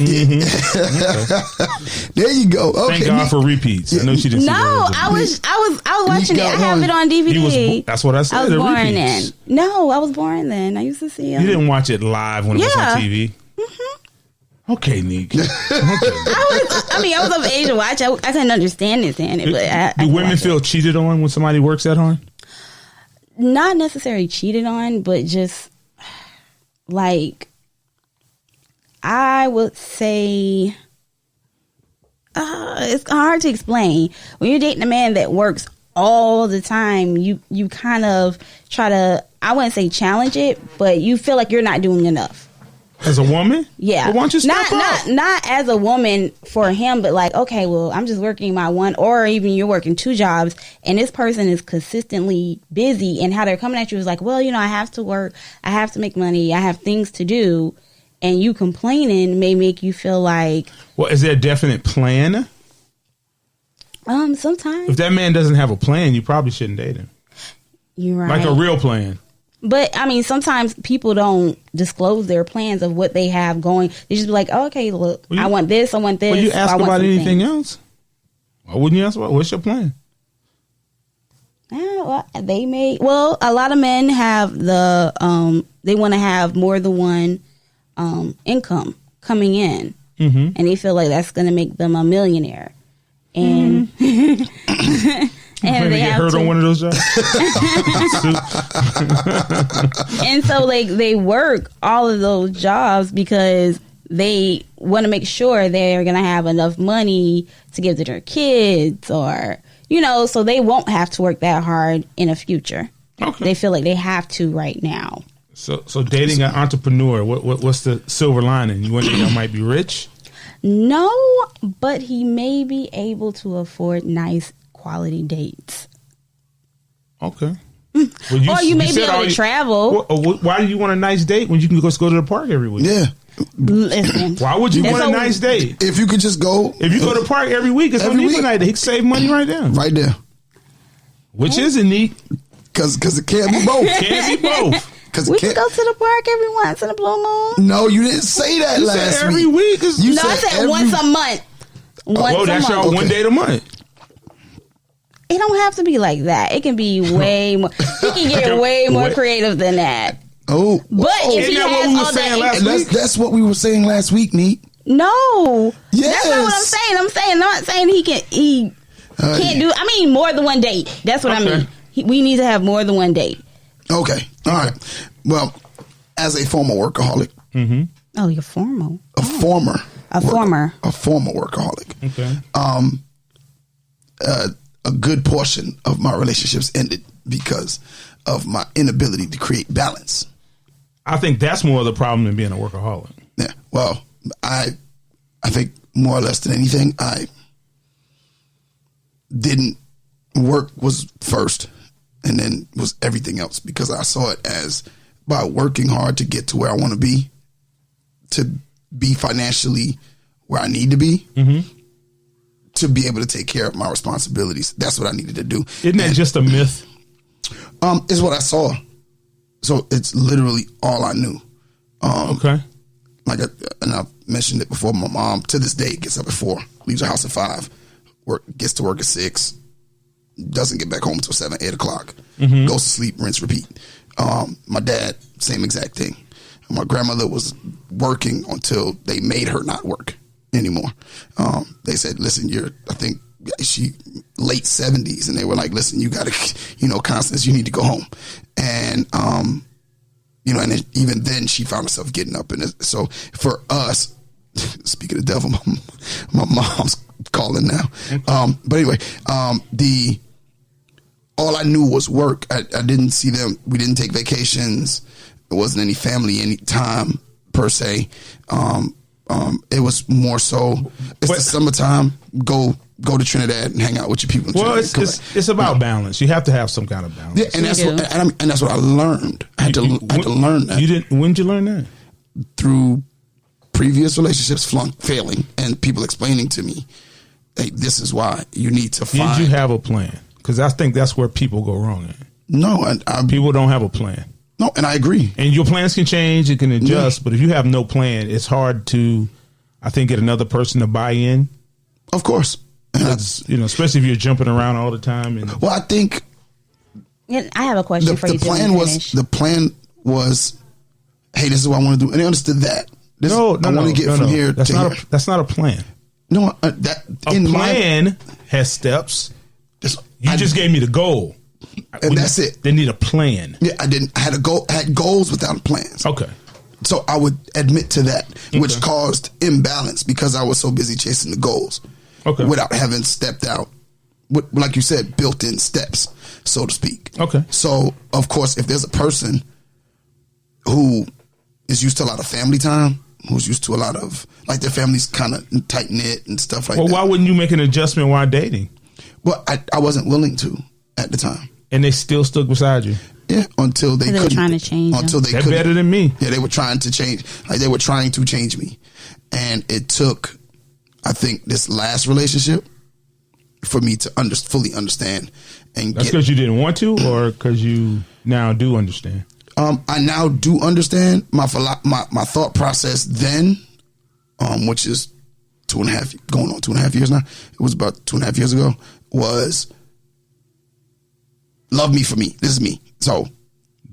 There you go. Okay. Thank God Nique. for repeats. I know she didn't. No, see those. I was watching it. I got have one. it on DVD. That's what I said. I was the born repeats. then. No, I was born then. I used to see them. You didn't watch it live when it was Yeah. on TV. Okay, Nique. Okay. I was of age to watch. I couldn't understand it saying it, but I Do could women watch feel it. cheated on when somebody works that hard? Not necessarily cheated on, but just like I would say it's hard to explain. When you're dating a man that works all the time, you kind of try to, I wouldn't say challenge it, but you feel like you're not doing enough. As a woman? Yeah. Well, why don't you step up? Not as a woman for him, but like, okay, well, I'm just working my one, or even you're working 2 jobs, and this person is consistently busy, and how they're coming at you is like, well, you know, I have to work, I have to make money, I have things to do, and you complaining may make you feel like, Well, is there a definite plan? sometimes If that man doesn't have a plan, you probably shouldn't date him. you're right. Like a real plan. But I mean, sometimes people don't disclose their plans of what they have going. They just be like, oh, okay, look, Well, you- I want this, I want this. Well, you or I ask want about some anything things. else. Why wouldn't you ask about what's your plan? Well, they may. Well, a lot of men have the they want to have more than one income coming in, and they feel like that's going to make them a millionaire. And and They they get have hurt to, on one of those jobs. and so like they work all of those jobs because they want to make sure they're going to have enough money to give to their kids, or you know, so they won't have to work that hard in the future. Okay. They feel like they have to right now. So dating an entrepreneur, what's the silver lining? You wonder y'all might be rich? No, but he may be able to afford nice quality dates. Okay. Well, Or you may be said able all to you- travel. Why do you want a nice date when you can just go to the park every week? Yeah. Listen. Why would you That's want a so- nice date? If you could just go. If you go to the park every week, it's Every only week. a night. He can save money right there. Right there. Which isn't neat. Because it can't be both. Can't be both. Because We it can can't. go to the park every once in a blue moon. No, you didn't say that You last said every week. week. Is, You No, I said once a month. Once well, a that's month. y'all one Okay. date a month. It don't have to be like that. It can be way more. He can get way more What? creative than that. Oh. But if Isn't he that what has we were all saying that, last week? That's what we were saying last week, Nique. no, that's not what I'm Yes. saying. I'm not saying he can't do. I mean, more than one date. That's what I Okay. mean. We need to have more than one date. Okay. All right. Well, as a former workaholic, Oh, you're formal. a former workaholic, Okay. a good portion of my relationships ended because of my inability to create balance. I think that's more of the problem than being a workaholic. Yeah. Well, I think more or less than anything, I didn't work was first, and then was everything else, because I saw it as by working hard to get to where I want to be financially where I need to be, to be able to take care of my responsibilities. That's what I needed to do. Isn't that just a myth? Is what I saw. So it's literally all I knew. Okay. And I've mentioned it before. My mom, to this day, gets up at 4, leaves her house at 5, gets to work at 6, doesn't get back home until 7, 8 o'clock, goes to sleep, rinse, repeat. My dad, same exact thing. My grandmother was working until they made her not work anymore. They said, listen, I think she late 70s, and they were like, listen, you got to, Constance, you need to go home. And, and then, even then she found herself getting up. And so for us, speaking of the devil, my mom's calling now. But anyway, all I knew was work. I didn't see them. We didn't take vacations. It wasn't any family, any time per se. It was more so. It's the summertime. Go to Trinidad and hang out with your people. Well, it's about balance. You have to have some kind of balance. Yeah, and that's what I learned. I had to learn that. When did you learn that? Through previous relationships failing and people explaining to me, hey, this is why you need to find. Did you have a plan? Because I think that's where people go wrong at. No, people don't have a plan. No, and I agree. And your plans can change, it can adjust, but if you have no plan, it's hard to, I think, get another person to buy in. Of course. Especially if you're jumping around all the time. Well, I think. I have a question for you. The plan was, hey, this is what I want to do, and they understood that. I want to get from here to here. That's not a plan. No, a plan has steps. You just gave me the goal, and that's it. They need a plan. Yeah, I didn't. I had goals without plans. Okay. So I would admit to that, which caused imbalance because I was so busy chasing the goals. Okay. Without having stepped out, like you said, built-in steps, so to speak. Okay. So, of course, if there's a person who is used to a lot of family time, who's used to a lot of, like, their family's kind of tight-knit and stuff like that. Well, why wouldn't you make an adjustment while dating? Well, I wasn't willing to at the time. And they still stuck beside you? Yeah, until they couldn't. They were trying to change Until they couldn't. They're better than me. Yeah, they were trying to change. Like, they were trying to change me. And it took, I think, this last relationship for me to fully understand. And that's because you didn't want to, or because you now do understand? I now do understand. My thought process then, which is 2.5 years now. It was about 2.5 years ago. Was love me for me. This is me. So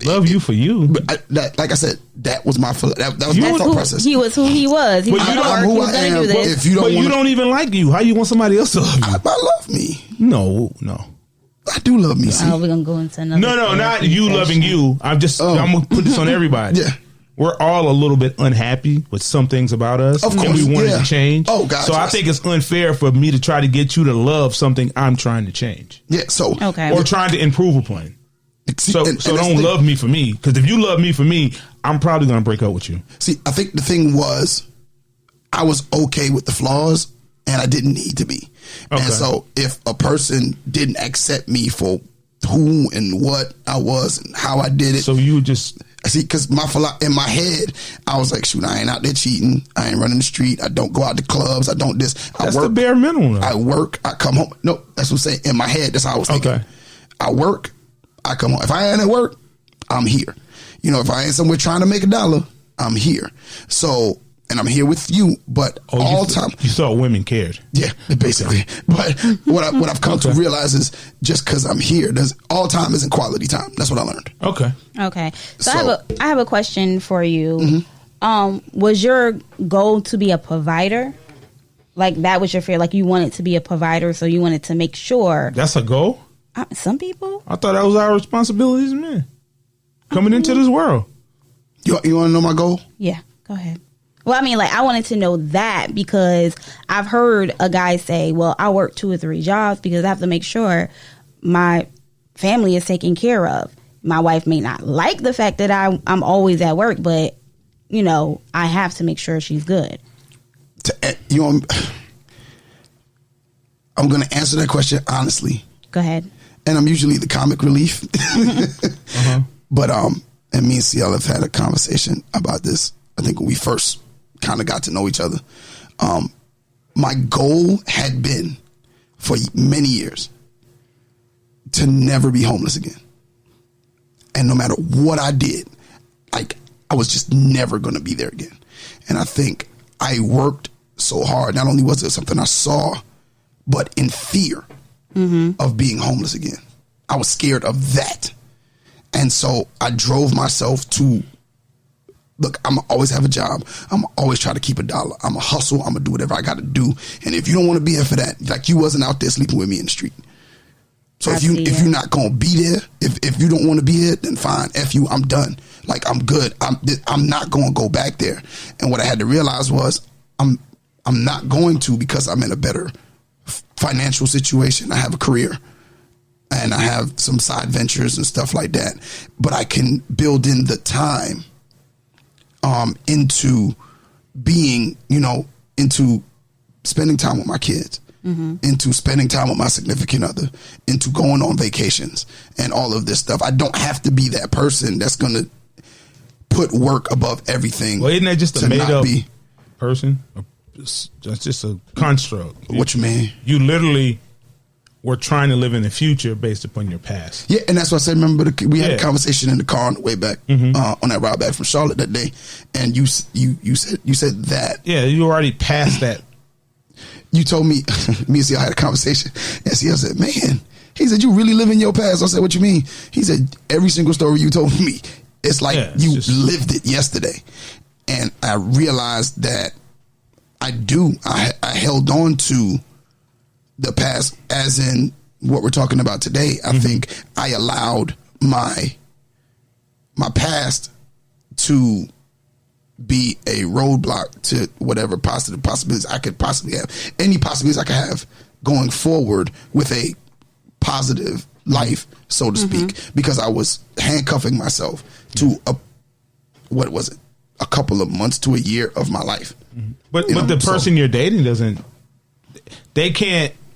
love you for you. Like I said, that was my thought process. He was who he was. He was who I am. If you don't, you don't even like you. How you want somebody else to love you? I love me. No. I do love me. We're gonna go into another. No, not you loving you. I'm gonna put this on everybody. Yeah. We're all a little bit unhappy with some things about us. Of course, and we want it to change. Oh, God. So I think it's unfair for me to try to get you to love something I'm trying to change. Yeah. So or trying to improve upon. So don't love me for me, because if you love me for me, I'm probably going to break up with you. See, I think the thing was, I was okay with the flaws, and I didn't need to be. Okay. And so if a person didn't accept me for who and what I was and how I did it, so you just see, because in my head, I was like, shoot, I ain't out there cheating. I ain't running the street. I don't go out to clubs. I don't this. That's the bare minimum. Though. I work. I come home. No, that's what I'm saying. In my head, that's how I was thinking. Okay. I work. I come home. If I ain't at work, I'm here. If I ain't somewhere trying to make $1, I'm here. So, and I'm here with you, but all time. You saw women cared. Yeah, basically. But what I've come to realize is just because I'm here, all time isn't quality time. That's what I learned. Okay. So I have a question for you. Mm-hmm. Was your goal to be a provider? Like, that was your fear? Like, you wanted to be a provider, so you wanted to make sure. That's a goal? Some people. I thought that was our responsibility as men coming into this world. You want to know my goal? Yeah, go ahead. Well, I mean, like, I wanted to know that because I've heard a guy say, well, I work 2 or 3 jobs because I have to make sure my family is taken care of. My wife may not like the fact that I'm always at work, but, I have to make sure she's good. I'm going to answer that question honestly. Go ahead. And I'm usually the comic relief. But and me and CL have had a conversation about this. I think when we first kind of got to know each other. My goal had been for many years to never be homeless again. And no matter what I did, like, I was just never going to be there again. And I think I worked so hard. Not only was it something I saw, but in fear of being homeless again. I was scared of that. And so I drove myself to, look, I'm always have a job. I'm always try to keep $1. I'm a hustle. I'm going to do whatever I got to do. And if you don't want to be here for that, like, you wasn't out there sleeping with me in the street. So if you're not going to be there, if you don't want to be here, then fine. F you, I'm done. Like, I'm good. I'm not going to go back there. And what I had to realize was I'm not going to, because I'm in a better financial situation. I have a career. and I have some side ventures and stuff like that. But I can build in the time into being, into spending time with my kids, into spending time with my significant other, into going on vacations and all of this stuff. I don't have to be that person that's going to put work above everything. Well, isn't that just a made up person? That's just a construct. What you mean? You literally were trying to live in the future based upon your past. Yeah, and that's what I said. Remember, we had a conversation in the car on the way back on that ride back from Charlotte that day, and you said that. Yeah, you already passed that. You told me, me and CL had a conversation, and CL said, man, he said, you really live in your past. I said, what you mean? He said, every single story you told me, it's like you lived it yesterday. And I realized that I held on to the past, as in what we're talking about today. I think I allowed my past to be a roadblock to whatever positive possibilities I could possibly have, any possibilities I could have going forward with a positive life, so to speak, because I was handcuffing myself to a couple of months to a year of my life. But the person you're dating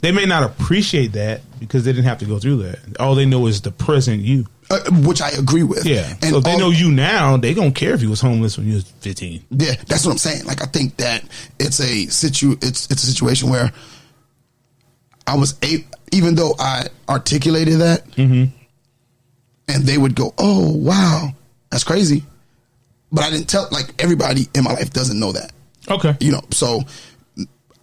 they may not appreciate that because they didn't have to go through that. All they know is the present you. Which I agree with. Yeah. And so if they know you now, they don't care if you was homeless when you was 15. Yeah, that's what I'm saying. Like, I think that it's a situation where I was even though I articulated that, and they would go, "Oh, wow, that's crazy," but I didn't tell. Like, everybody in my life doesn't know that. Okay, so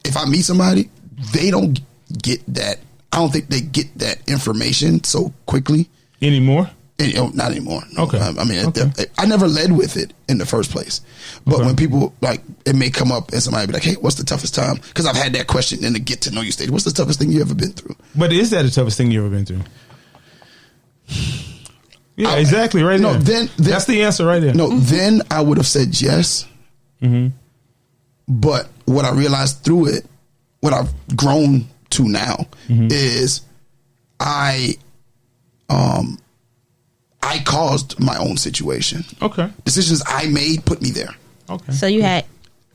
if I meet somebody, they don't get that. I don't think they get that information so quickly anymore. Not anymore. No. Okay. I mean, I never led with it in the first place. But when people, like, it may come up and somebody be like, hey, what's the toughest time? Because I've had that question in the get to know you stage. What's the toughest thing you ever been through? But is that the toughest thing you ever been through? Yeah, exactly. Right there. Then that's the answer right there. No, then I would have said yes. But what I realized through it, what I've grown to now is I caused my own situation. Okay. Decisions I made put me there. Okay. So you had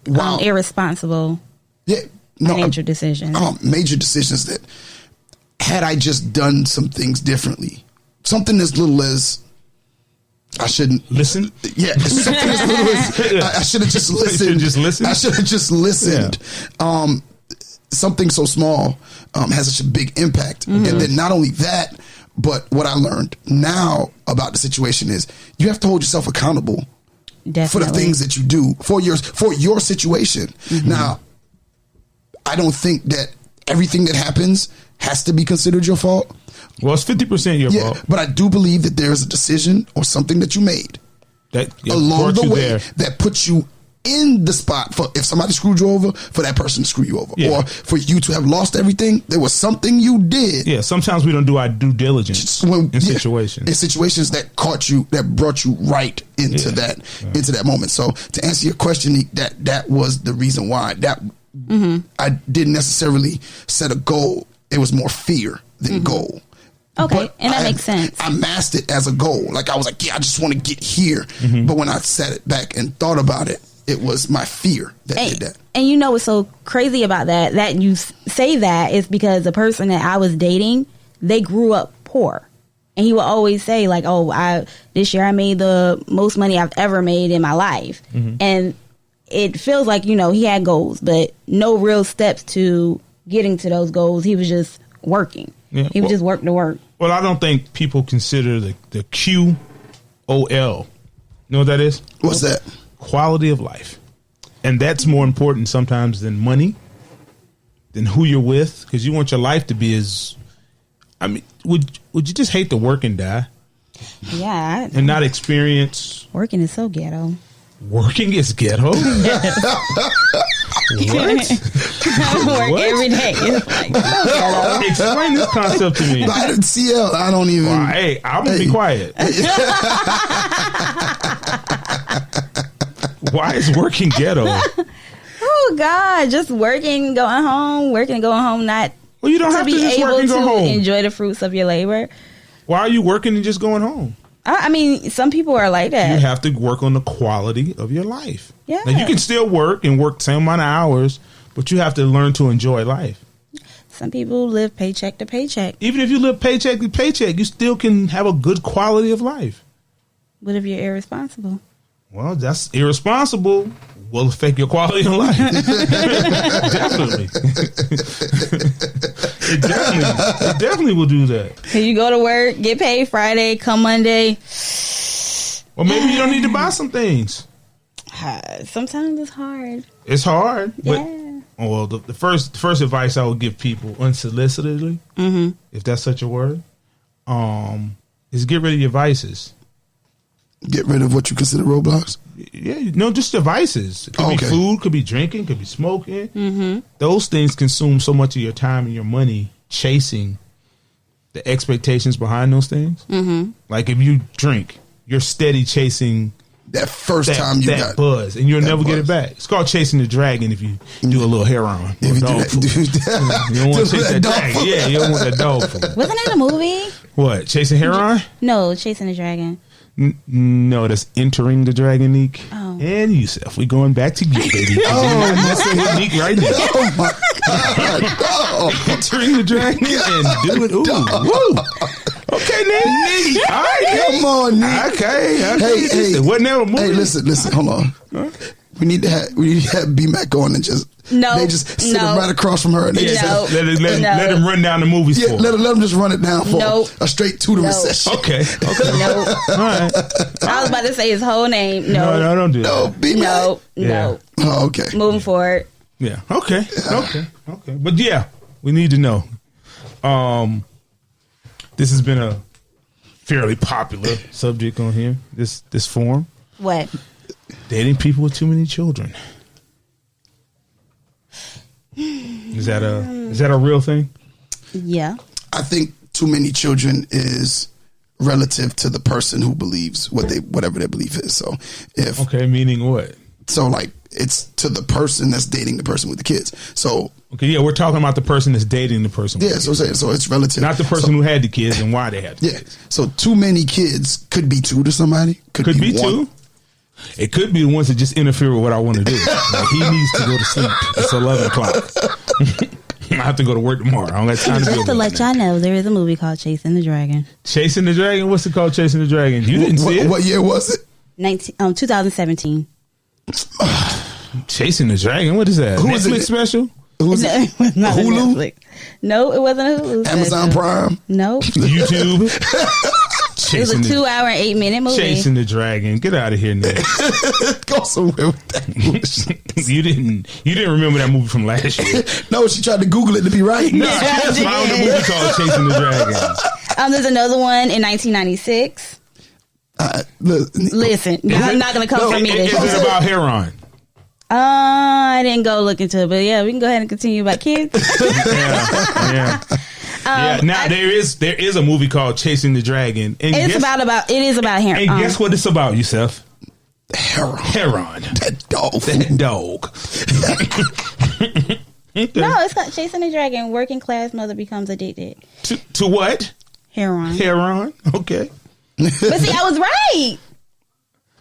irresponsible major decisions. Major decisions that had I just done some things differently. Something as little as I shouldn't listen. Yeah, something as little as I should have just listened. I should have just listened. Yeah. Something so small has such a big impact. And then not only that, but what I learned now about the situation is you have to hold yourself accountable for the things that you do for your situation. Now, I don't think that everything that happens has to be considered your fault. Well, it's 50% your fault. But I do believe that there is a decision or something that you made that along the way that puts you in the spot for if somebody screwed you over, for that person to screw you over, or for you to have lost everything. There was something you did. Yeah, sometimes we don't do our due diligence in situations. In situations that caught you, that brought you right into that moment. So to answer your question, that was the reason why I didn't necessarily set a goal. It was more fear than goal. Okay, and that makes sense. I masked it as a goal. Like, I was like, I just want to get here. But when I sat it back and thought about it, it was my fear that did that. And what's so crazy about that you say that is because the person that I was dating, they grew up poor. And he would always say, like, this year I made the most money I've ever made in my life. And it feels like, he had goals, but no real steps to getting to those goals. He was just working. Yeah, he would just work to work. Well, I don't think people consider the QOL. You know what that is? What's that? Quality of life. And that's more important sometimes than money, than who you're with, because you want your life to be would you just hate to work and die? Yeah. And not experience. Working is so ghetto. Working is ghetto? What? I work every day. It's like, ghetto. Explain this concept to me. I didn't CL. I don't even. Well, hey, I'm going to be quiet. Why is working ghetto? Oh, God. Just working, going home, not Well, you don't have to be just work able and go to home. enjoy the fruits of your labor. Why are you working and just going home? I mean, some people are like that. You have to work on the quality of your life. Yeah. Now, you can still work and work the same amount of hours, but you have to learn to enjoy life. Some people live paycheck to paycheck. Even if you live paycheck to paycheck, you still can have a good quality of life. What if you're irresponsible? Well, that's irresponsible. Will affect your quality of life. Definitely. It definitely will do that. Can you go to work, get paid Friday, come Monday? Or maybe you don't need to buy some things. Sometimes it's hard. It's hard. But, Yeah. well, the first advice I would give people unsolicitedly, if that's such a word, is get rid of your vices. Get rid of what you consider roadblocks? Yeah, no, just devices. It could be food, could be drinking, could be smoking. Mm-hmm. Those things consume so much of your time and your money chasing the expectations behind those things. Mm-hmm. Like if you drink, you're steady chasing that first time you got buzz, and you'll never get it back. It's called chasing the dragon if you do a little hair on. If you do dog food. you don't want to chase that dragon. Yeah, you don't want that dog food. Wasn't that a movie? What, chasing hair on? No, Chasing the Dragon. No, that's Entering the Dragon, Nique. Oh. And Yusuf. We going back to you, baby. You're messing with Nique right now. Oh my God! Entering the Dragon and do it. Ooh, woo. Okay, Nique. All right, Come on, Nique. Okay. Hey, wasn't that a movie? Hey, listen. Hold on. Huh? We need to have B-Mac on and just they just sit right across from her and they just let him run down the movies for let him just run it down for a straight tutoring session. Okay. No. All right. I was about to say his whole name. No, don't do that. No, B-Mac. No. Oh, okay. Moving forward. Yeah. Okay. But yeah, we need to know. This has been a fairly popular subject on here. This forum. What? Dating people with too many children. Is that a real thing? Yeah. I think too many children is relative to the person who believes whatever their belief is. So meaning what? So like it's to the person that's dating the person with the kids. So we're talking about the person that's dating the person. Yeah, so it's relative. Not the person who had the kids and why they had the kids. So too many kids could be two to somebody. Could be one. Two. It could be the ones that just interfere with what I want to do. Like he needs to go to sleep. It's 11 o'clock. I have to go to work tomorrow. I don't have time to Just to let y'all know, there is a movie called Chasing the Dragon. Chasing the Dragon? What's it called? Chasing the Dragon? You didn't see it? What year was it? 2017. Chasing the Dragon? What is that? Who Netflix is it? special? Who's it? It was not Hulu? Netflix. No, it wasn't a Hulu. Amazon special. Prime? No. YouTube? It was a 2 hour and 8 minute movie. Chasing the Dragon. Get out of here, Nick. Go somewhere with that. You didn't remember that movie from last year. No, she tried to Google it to be right. No, she just found a movie called Chasing the Dragon. There's another one in 1996. Listen, I'm not going to come for me. Is it about heroin? I didn't go look into it, but yeah, we can go ahead and continue about kids. Yeah. Now there is a movie called Chasing the Dragon, and it is about heroin. And guess what it's about, Yusuf? Heron. That dog. Okay. No, it's not Chasing the Dragon. Working class mother becomes addicted to what? Heroin. Okay. But see, I was right.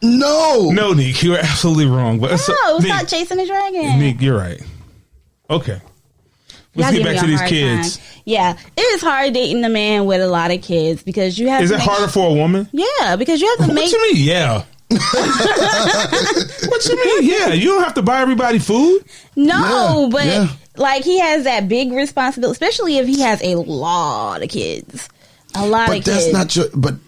No, Nique, you're absolutely wrong. But it's not Chasing the Dragon. Nique, you're right. Okay. Let's get back to these kids. Time. Yeah, it is hard dating a man with a lot of kids because you have. Is it harder for a woman? Yeah, because you have to make. What you mean? Yeah. What you mean? Yeah, you don't have to buy everybody food. No, but like he has that big responsibility, especially if he has a lot of kids. But that's not your. But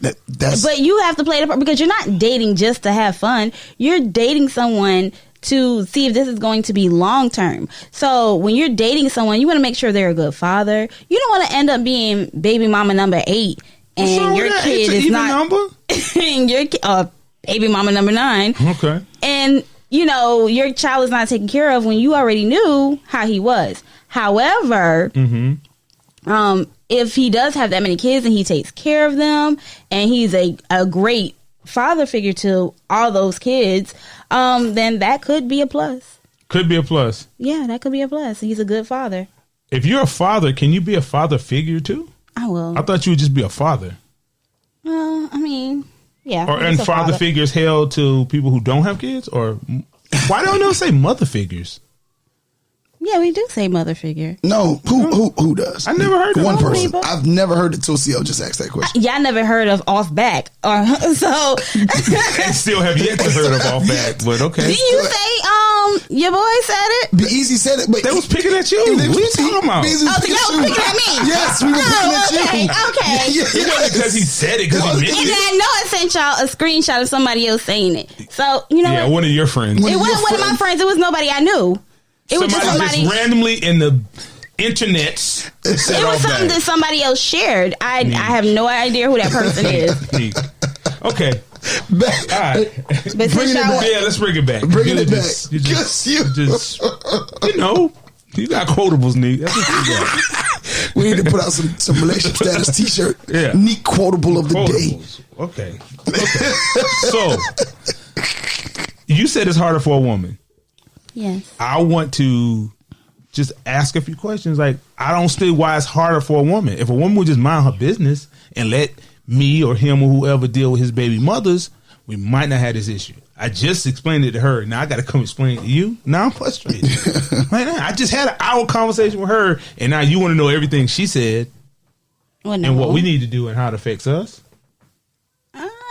you have to play the part because you're not dating just to have fun. You're dating someone to see if this is going to be long term. So when you're dating someone, you want to make sure they're a good father. You don't want to end up being baby mama number 8 and your kid is not number. And your baby mama number 9. Okay. And your child is not taken care of when you already knew how he was. However, if he does have that many kids and he takes care of them and he's a great father figure to all those kids, then that could be a plus. Could be a plus. Yeah, that could be a plus. He's a good father. If you're a father, can you be a father figure too? I will. I thought you would just be a father. Well, I mean, yeah. Or and father figures held to people who don't have kids? Or why don't they say mother figures? Yeah, we do say mother figure. No, who does? I never heard of one person. People. I've never heard it till CL just asked that question. Y'all never heard of off back, or so. And still have yet to heard of off back, but okay. Did you say your boy said it? Be Easy said it, but They was picking at you. What are you talking about? Be Easy was Oh, so y'all was picking at me. Yes, we were picking at you. Okay. It wasn't because he said it, because he And mentioned then it. I know I sent y'all a screenshot of somebody else saying it. So you know Yeah, what? one of your friends. It wasn't one of my friends. It was nobody I knew. It was just somebody. just randomly in the internets said It was off something that back. somebody else shared. I have no idea who that person is. Okay. All right. But since y'all, Yeah, let's bring it back. Bringing it back. You Just you. you got quotables, Nique. That's what you got. We need to put out some relationship status T-shirt. Yeah. Neat quotable of the day. Quotables. Okay. So, you said it's harder for a woman. yes. I want to just ask a few questions. Like, I don't see why it's harder for a woman. If a woman would just mind her business and let me or him or whoever deal with his baby mothers, we might not have this issue. I just explained it to her. Now I got to come explain it to you. Now I'm frustrated. Like, I just had an hour conversation with her, and now you want to know everything she said Well, no. and what we need to do and how it affects us.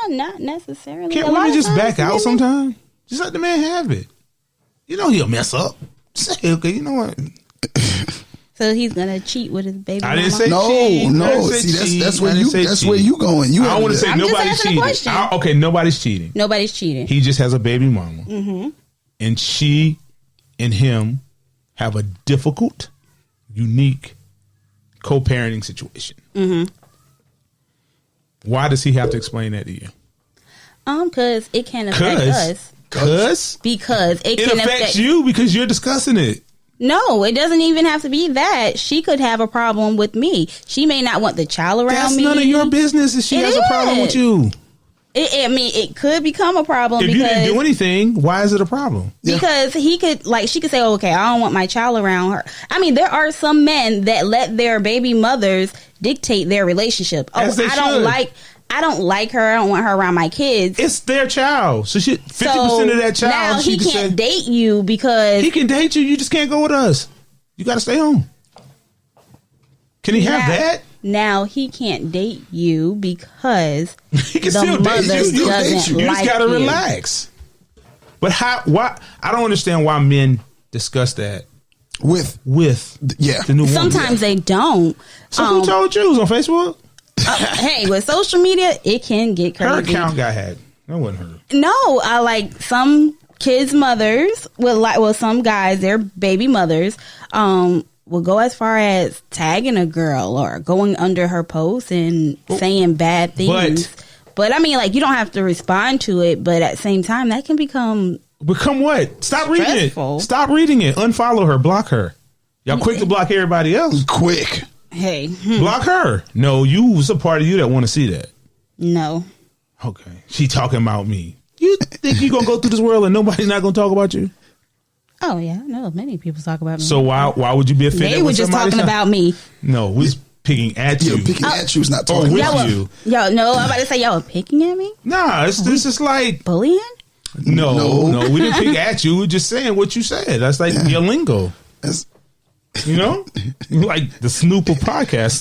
Not necessarily. Can't A lot women of just times back out women- sometimes? Just let the man have it. You know he'll mess up. Say, okay, you know what? So he's gonna cheat with his baby. I didn't mama? say No, cheat. I no. didn't say See, cheat. that's where I didn't you. say That's cheat. where you going. You. I don't want to say I'm just nobody's asking a cheating. question. Okay, nobody's cheating. Nobody's cheating. He just has a baby mama, and she and him have a difficult, unique co-parenting situation. Why does he have to explain that to you? Because it can affect us. Because Because it it can affects affect you because you're discussing it. No, it doesn't even have to be that. She could have a problem with me. She may not want the child around That's me. none of your business if she It has a problem with is. you. I mean, it could become a problem If you didn't do anything, why is it a problem? because he could, like, she could say, oh, okay, I don't want my child around her. I mean, there are some men that let their baby mothers dictate their relationship. Oh, As they I don't should. like her. I don't want her around my kids. It's their child. So 50% So of that child, now she he can can't say, date you because he can date you. You just can't go with us. You got to stay home. Can he have now, that? Now he can't date you because He can the still date mother you. You doesn't just like got to you. relax. But why? I don't understand why men discuss that With the new woman. Sometimes they don't. So who told you? It was on Facebook? Hey, with social media, it can get crazy. Her account got hacked. That wasn't her. No, I like some kids' mothers some guys, their baby mothers, will go as far as tagging a girl or going under her post and saying bad things. But I mean, like, you don't have to respond to it, but at the same time, that can become what? Stop reading stressful. it. Stop reading it. Unfollow her. Block her. Y'all quick to block everybody else. quick. Hey, Block her. No, you was a part of you that want to see that. no. Okay. She talking about me. You think you gonna go through this world and nobody's not gonna talk about you? Oh yeah, I know many people talk about me. So why would you be offended? they were when just somebody talking said- about me. No, we was picking at you. You're picking at you is not Oh, talking with about you. Yo, no, I'm about to say y'all were picking at me, Nah, it's just like bullying. no. We didn't pick at you. We're just saying what you said. That's like your lingo. That's- You know, like the Snoop of podcast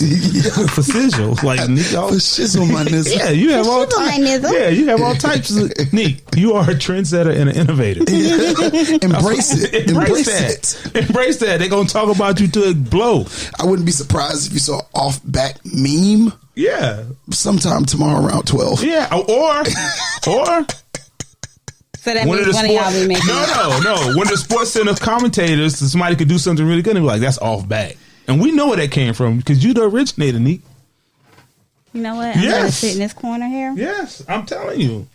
for sizzle. Like Nique, For shizzle, my nigga. yeah, you have all shizzle, my types. nigga. Yeah, you have all types. Nique, you are a trendsetter and an innovator. Embrace it. Embrace that. it. Embrace that. They're gonna talk about you to blow. I wouldn't be surprised if you saw off back meme Yeah, sometime tomorrow around 12. yeah. Or So that one of means the one of y'all be making. no. One of the Sports Center commentators, somebody could do something really good and be like, "That's off back," and we know where that came from because you the originator, Nique. You know what? I'm gonna Yes. sit in this corner here. Yes, I'm telling you,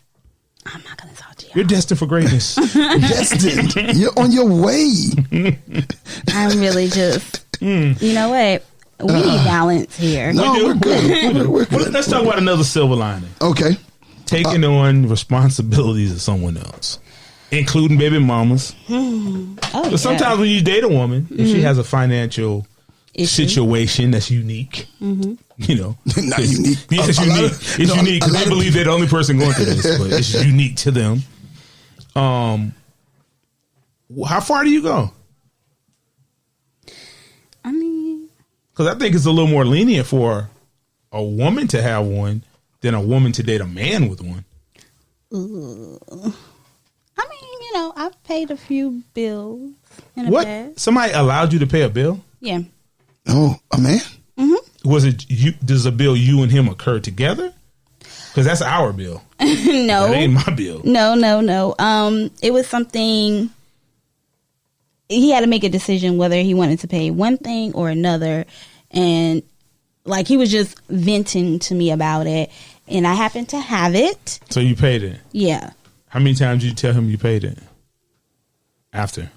I'm not gonna talk to y'all. you're destined for greatness. Destined. You're on your way. I'm really just. You know what? We need balance here. No, We do. we're good. We're good. Let's talk about another silver lining: Okay. taking on responsibilities of someone else, including baby mamas. Oh, But sometimes when you date a woman, if she has a financial situation that's unique. Mm-hmm. You know, Not unique. Yeah, it's unique. It's unique because they believe they're the only person going through this, but it's unique to them. How far do you go? I mean, because I think it's a little more lenient for a woman to have one than a woman to date a man with one. I mean, you know, I've paid a few bills in the What? past. Somebody allowed you to pay a bill? Yeah. Oh, a man? Mm-hmm. Was it you? Does a bill you and him occur together? Because that's our bill. No. That ain't my bill. No. It was something. He had to make a decision whether he wanted to pay one thing or another, and like he was just venting to me about it, and I happened to have it. So you paid it? Yeah. How many times did you tell him you paid it? After?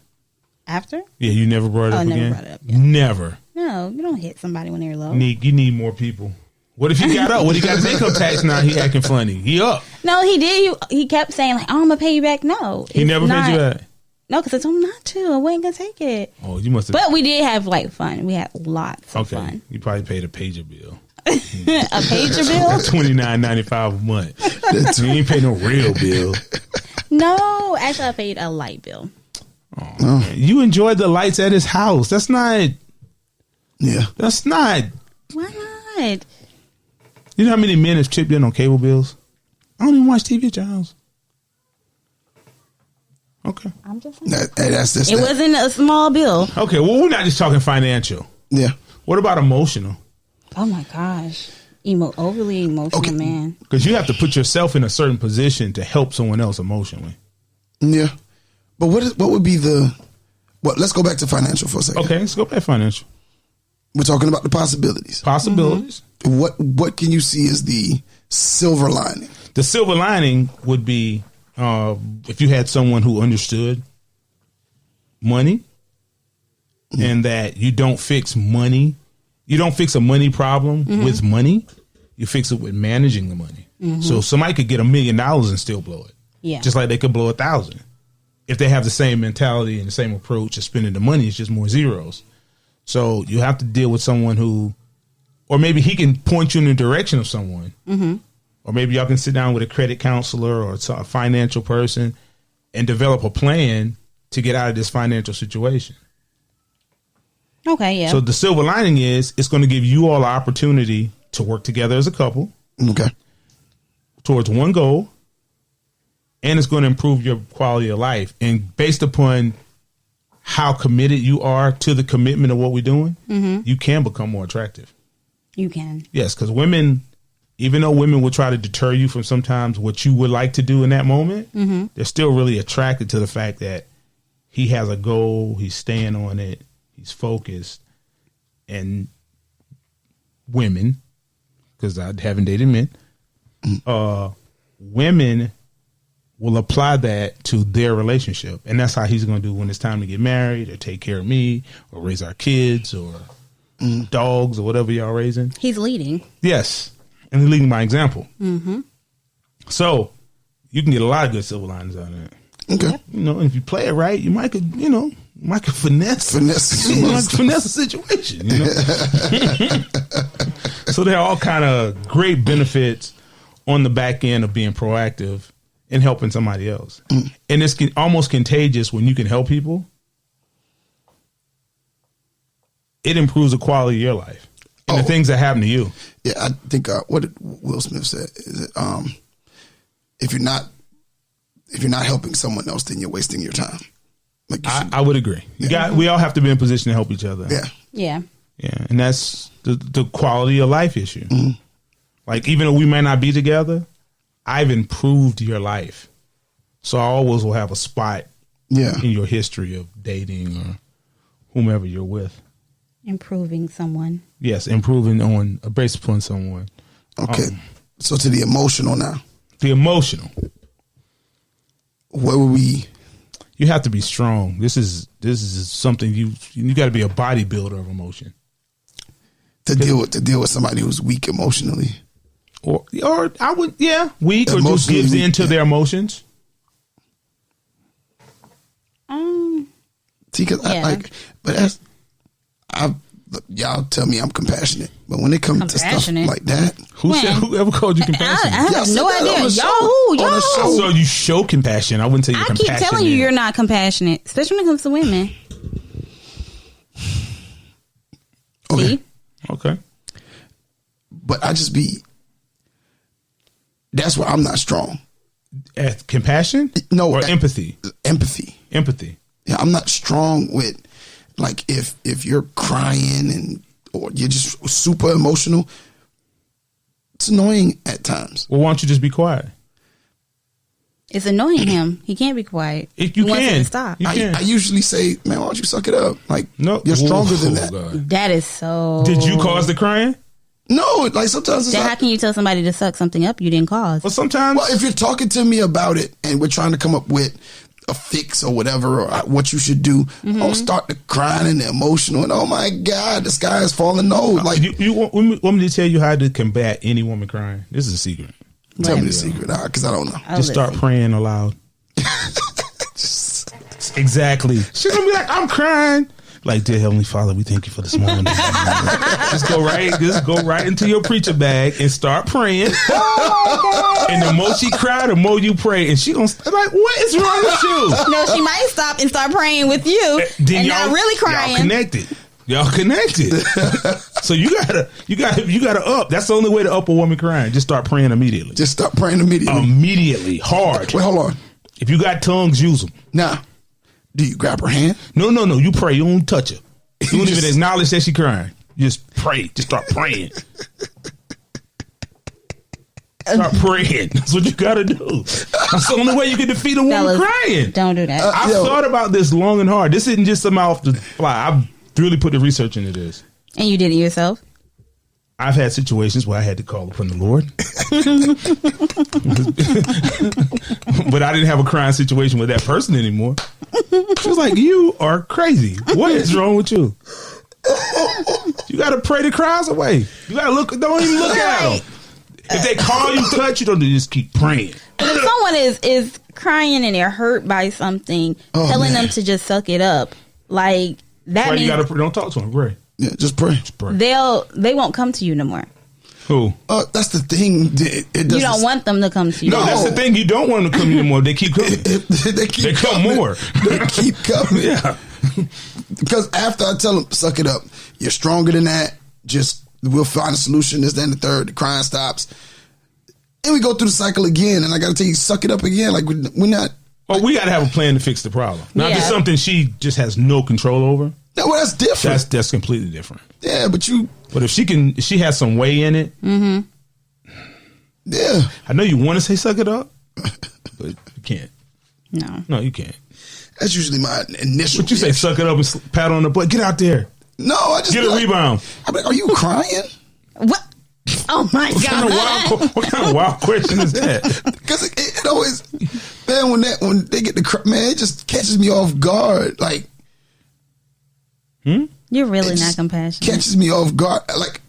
Yeah, you never brought it up never again? brought it up, yeah. Never. No, you don't hit somebody when they're low. Nique, you need more people. What if he got up? What he got his income tax now? He acting funny. He up. No, he did. He kept saying like, "Oh, I'm gonna pay you back." No, He never paid you back. No, because I told him not to. I wasn't gonna take it. Oh, you must have. But we did have like fun. We had lots of fun. You probably paid a pager bill. A pager bill? $29.95 a month. You ain't pay no real bill. No, actually, I paid a light bill. Oh, man. You enjoyed the lights at his house. That's not. Yeah. That's not. Why not? You know how many men have chipped in on cable bills? I don't even watch TV at your house. Okay. I'm just saying. That's it wasn't a small bill. Okay, well, we're not just talking financial. Yeah. What about emotional? Oh my gosh. Overly emotional man. Because you have to put yourself in a certain position to help someone else emotionally. Yeah. But what would be let's go back to financial for a second. Okay, let's go back to financial. We're talking about the possibilities. Possibilities. Mm-hmm. What can you see as the silver lining? The silver lining would be if you had someone who understood money and that you don't fix money. You don't fix a money problem with money. You fix it with managing the money. So somebody could get $1 million and still blow it. Yeah. Just like they could blow 1,000. If they have the same mentality and the same approach to spending the money, it's just more zeros. So you have to deal with someone who, or maybe he can point you in the direction of someone. Or maybe y'all can sit down with a credit counselor or a financial person and develop a plan to get out of this financial situation. Okay, yeah. So the silver lining is it's going to give you all the opportunity to work together as a couple. Okay. Towards one goal. And it's going to improve your quality of life. And based upon how committed you are to the commitment of what we're doing, you can become more attractive. You can. Yes, because women, even though women will try to deter you from sometimes what you would like to do in that moment, they're still really attracted to the fact that he has a goal, he's staying on it, he's focused. And women, because I haven't dated men, women will apply that to their relationship. And that's how he's going to do when it's time to get married or take care of me or raise our kids or dogs or whatever y'all raising. He's leading. Yes. And he's leading by example. So you can get a lot of good silver linings out of it. Okay. You know, if you play it right, you might could finesse a situation, you know. So there are all kind of great benefits on the back end of being proactive and helping somebody else. And it's almost contagious when you can help people. It improves the quality of your life and the things that happen to you. Yeah, I think what did Will Smith said is that if you're not helping someone else, then you're wasting your time. Like I would agree. We all have to be in position to help each other. Yeah. Yeah. Yeah, and that's the quality of life issue. Like, even though we may not be together, I've improved your life. So I always will have a spot in your history of dating or whomever you're with. Improving someone. Yes, improving based upon someone. Okay. So to the emotional now. The emotional. Where would we? You have to be strong. This is something you got to be a bodybuilder of emotion. To deal with somebody who's weak emotionally. Or I would, weak or just gives in to their emotions. See, because look, y'all tell me I'm compassionate, but when it comes to stuff like that, whoever called you compassionate? I have no idea. Y'all. So you show compassion. I wouldn't say you're compassionate. I keep telling you, you're not compassionate, especially when it comes to women. Okay. See? Okay. But I just be. That's where I'm not strong. At compassion? No, or empathy. Empathy. Yeah, I'm not strong with like if you're crying or you're just super emotional. It's annoying at times. Well, why don't you just be quiet? It's annoying him. He can't be quiet. You can stop. I usually say, man, why don't you suck it up? Like, no, you're stronger than that. God. That is so. Did you cause the crying? No, like sometimes it's then how can you tell somebody to suck something up you didn't cause? Well, sometimes. Well, if you're talking to me about it and we're trying to come up with a fix or whatever, or what you should do, I'll start the crying and the emotional, and oh my God, the sky is falling low. Like, you want me to tell you how to combat any woman crying? This is a secret. Tell me the secret, because I don't know. Just start praying aloud. Exactly. She's gonna be like, I'm crying. Like, dear Heavenly Father, we thank you for this moment. Just go right into your preacher bag and start praying. Oh, and the more she cry, the more you pray. And she gonna like, what is wrong with you? No, she might stop and start praying with you and not really crying. Y'all connected. So you gotta up. That's the only way to up a woman crying. Just start praying immediately. Immediately. Hard. Wait, hold on. If you got tongues, use them. Now, do you grab her hand? No. You pray. You don't touch her. You don't even acknowledge that she crying. Just pray. Just start praying. Start praying. That's what you gotta do. That's the only way you can defeat a woman crying. Don't do that. I've thought about this long and hard. This isn't just something off the fly. I've really put the research into this. And you did it yourself? I've had situations where I had to call upon the Lord. But I didn't have a crying situation with that person anymore. She was like, you are crazy. What is wrong with you? You got to pray the cries away. You got to look. Don't even look at them. If they call you, touch you, don't just keep praying. But if someone is crying and they're hurt by something, telling them to just suck it up, like that means you gotta don't talk to them. Pray. Yeah, just pray. They won't come to you no more. Who? That's the thing. You don't want them to come to you. No, that's the thing. You don't want them to come anymore. They keep coming. They come more. They keep coming. Yeah. Because after I tell them, suck it up, you're stronger than that. Just, we'll find a solution. This, then the third. The crying stops. And we go through the cycle again. And I got to tell you, suck it up again. Like, we're not. Well, we got to have a plan to fix the problem. Not just something she just has no control over. No, well, that's different. That's completely different. Yeah, but if she has some way in it. Mm-hmm. Yeah. I know you want to say suck it up, but you can't. No, you can't. That's usually my initial. But you say suck it up and pat on the butt. Get out there. No, I just get a rebound. I'm like, are you crying? What? Oh my God! What kind of wild question is that? Because it always, man, when they get the cry, man, it just catches me off guard. Like. You're really not compassionate. Catches me off guard. Like,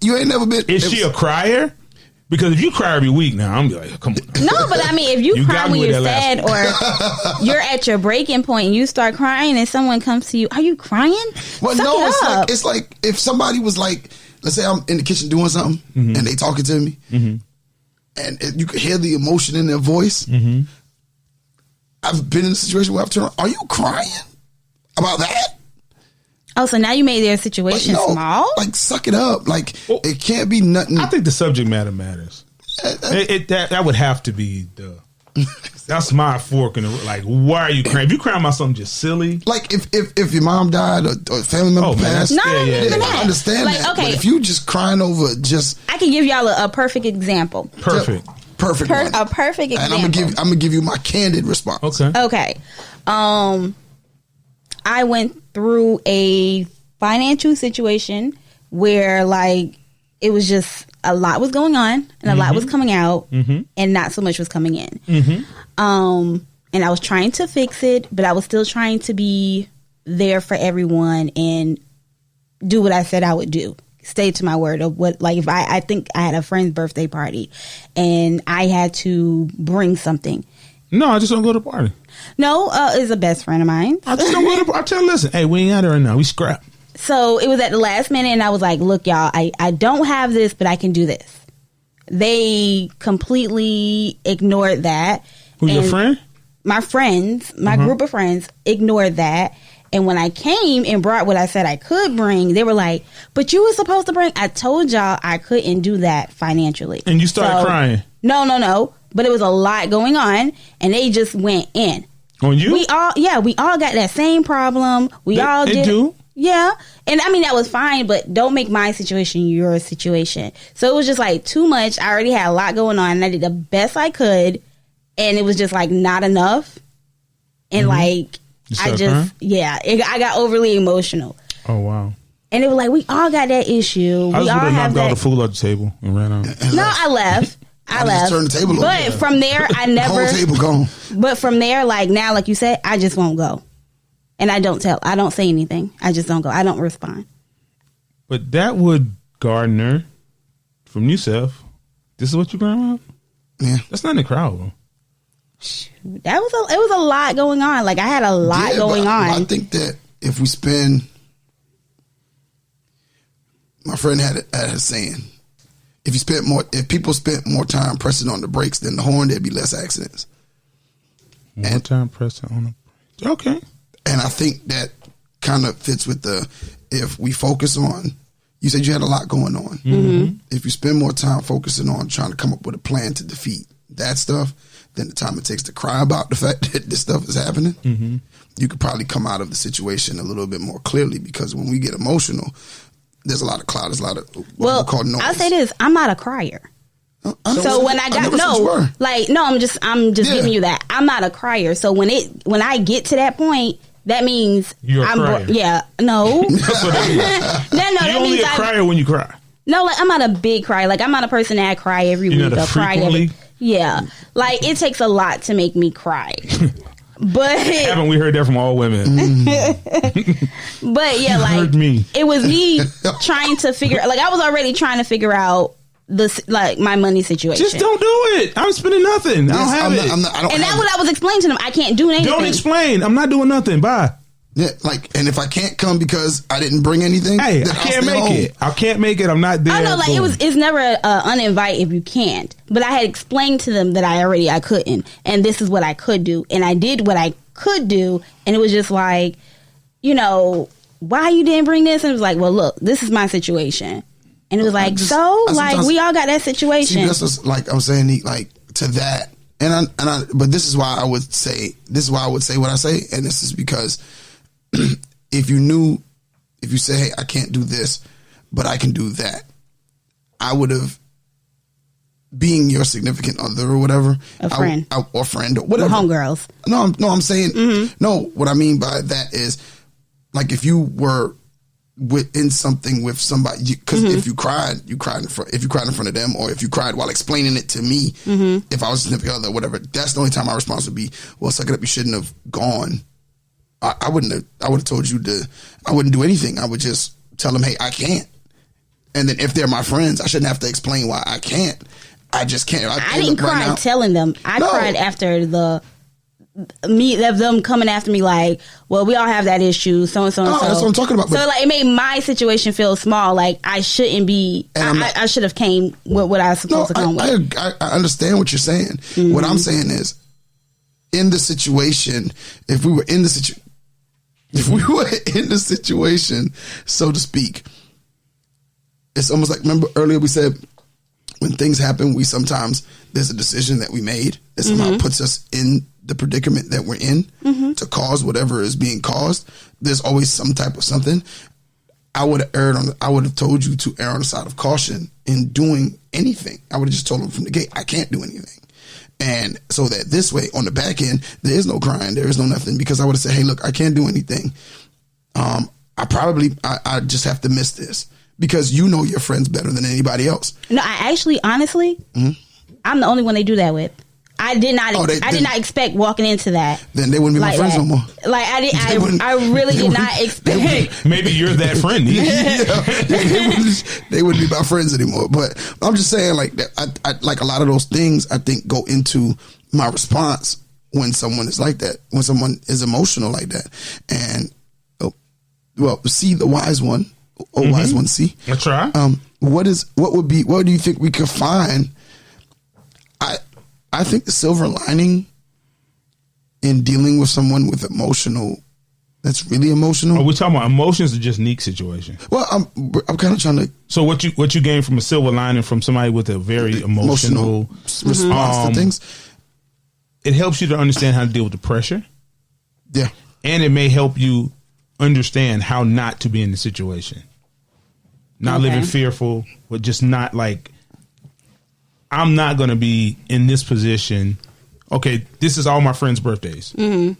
you ain't never been. Is she a crier? Because if you cry every week now, I'm like, come on. No, but I mean, if you cry when you're sad or you're at your breaking point and you start crying and someone comes to you, are you crying? Well, no, it's like if somebody was like, let's say I'm in the kitchen doing something and they talking to me and you could hear the emotion in their voice. I've been in a situation where I've turned around, are you crying about that? Oh, so now you made their situation small? Like, suck it up. Like, it can't be nothing. I think the subject matter matters. That would have to be that's my fork in the like. Why are you crying? If you crying about something just silly, like if your mom died or family member passed, I understand that. Okay. But if you just crying over I can give y'all a perfect example. A perfect example. And I'm gonna give you my candid response. Okay. I went through a financial situation where like it was just a lot was going on and a lot was coming out and not so much was coming in. And I was trying to fix it, but I was still trying to be there for everyone and do what I said I would do. Stay to my word of what, like, if I think I had a friend's birthday party and I had to bring something. No, I just don't go to the party. No, is a best friend of mine. I just don't go to the party. I tell her, listen, hey, we ain't out there right now. We scrap. So it was at the last minute, and I was like, look, y'all, I don't have this, but I can do this. They completely ignored that. Who's your friend? My friends, my group of friends ignored that. And when I came and brought what I said I could bring, they were like, but you were supposed to bring. I told y'all I couldn't do that financially. And you started crying. No. But it was a lot going on, and they just went in. On you? We all got that same problem. They do. Yeah. And I mean, that was fine, but don't make my situation your situation. So it was just like too much. I already had a lot going on, and I did the best I could, and it was just like not enough. And like, I got overly emotional. Oh, wow. And it was like, we all got that issue. I just would have knocked all the food off the table and ran out. No, I left. I left. Turned the table over. But from there, I never. The whole table gone. But from there, like now, like you said, I just won't go. And I don't say anything. I just don't go. I don't respond. But that would garner from Yusuf. This is what you're growing up? Yeah. That's not in the crowd, bro. It was a lot going on. Like I had a lot going on. I think that if we spend, my friend had a saying, if people spent more time pressing on the brakes than the horn, there'd be less accidents. More time pressing on the brakes. Okay. And I think that kind of fits with if we focus on, you said you had a lot going on. Mm-hmm. If you spend more time focusing on trying to come up with a plan to defeat that stuff, than the time it takes to cry about the fact that this stuff is happening, you could probably come out of the situation a little bit more clearly, because when we get emotional, there's a lot of cloud, there's a lot of what we call noise. I'll say this, I'm not a crier. So when I'm just giving you that. I'm not a crier. So when I get to that point, that means you're a crier. Yeah, no. That's what that means. You're only a crier when you cry. No, like I'm not a big crier. Like I'm not a person that cry every week. Or cry yeah, like it takes a lot to make me cry. But haven't we heard that from all women? But yeah, like it was me trying to figure. Like I was already trying to figure out my money situation. Just don't do it. I'm spending nothing. I don't have it. And that's what I was explaining to them. I can't do anything. Don't explain. I'm not doing nothing. Bye. Yeah, like, and if I can't come because I didn't bring anything, hey, I can't make it. I can't make it. I'm not there. I know, like it's never uninvite if you can't. But I had explained to them that I couldn't, and this is what I could do, and I did what I could do, and it was just like, why you didn't bring this? And it was like, well, look, this is my situation, and it was like, we all got that situation. See, that's what's, like I'm saying, like to that, but this is why I would say what I say, and this is because. If you say, hey, I can't do this, but I can do that, I would have, being your significant other or whatever, a friend or friend or whatever, homegirls. No, I'm saying no. What I mean by that is, like, if you were in something with somebody, because if you cried in front of them, or if you cried while explaining it to me, if I was a significant other or whatever, that's the only time my response would be, well, suck it up, you shouldn't have gone. I would have told you I wouldn't do anything. I would just tell them, hey, I can't. And then if they're my friends, I shouldn't have to explain why I can't. I just can't. I didn't cry telling them. I cried after them coming after me like, well, we all have that issue, so and so and so. That's what I'm talking about. So like, it made my situation feel small. Like I shouldn't be. I should have came with what I was supposed to come with. I understand what you're saying. What I'm saying is, in the situation, if we were in the situation, so to speak, it's almost like, remember earlier we said, when things happen, there's a decision that we made that somehow puts us in the predicament that we're in to cause whatever is being caused. There's always some type of something. I would have told you to err on the side of caution in doing anything. I would have just told them from the gate, I can't do anything. And so that this way, on the back end, there is no crying, there is no nothing, because I would have said, hey, look, I can't do anything. I just have to miss this, because you know your friends better than anybody else. No, I actually, honestly, I'm the only one they do that with. I did not. I did not expect walking into that. Then they wouldn't be my friends no more. Like I really did not expect. Hey, maybe you're that friend. They wouldn't be my friends anymore. But I'm just saying, like that. I like a lot of those things. I think go into my response when someone is like that. When someone is emotional like that, and C, the wise one, or wise one C. That's right. What do you think we could find? I think the silver lining in dealing with someone with that's really emotional. Are we talking about emotions or just Nique situation? Well, I'm kind of trying to. So what you gain from a silver lining from somebody with a very emotional response to things? It helps you to understand how to deal with the pressure. Yeah. And it may help you understand how not to be in the situation. Not living fearful, but just not like, I'm not going to be in this position. Okay, this is all my friends' birthdays. Mm-hmm.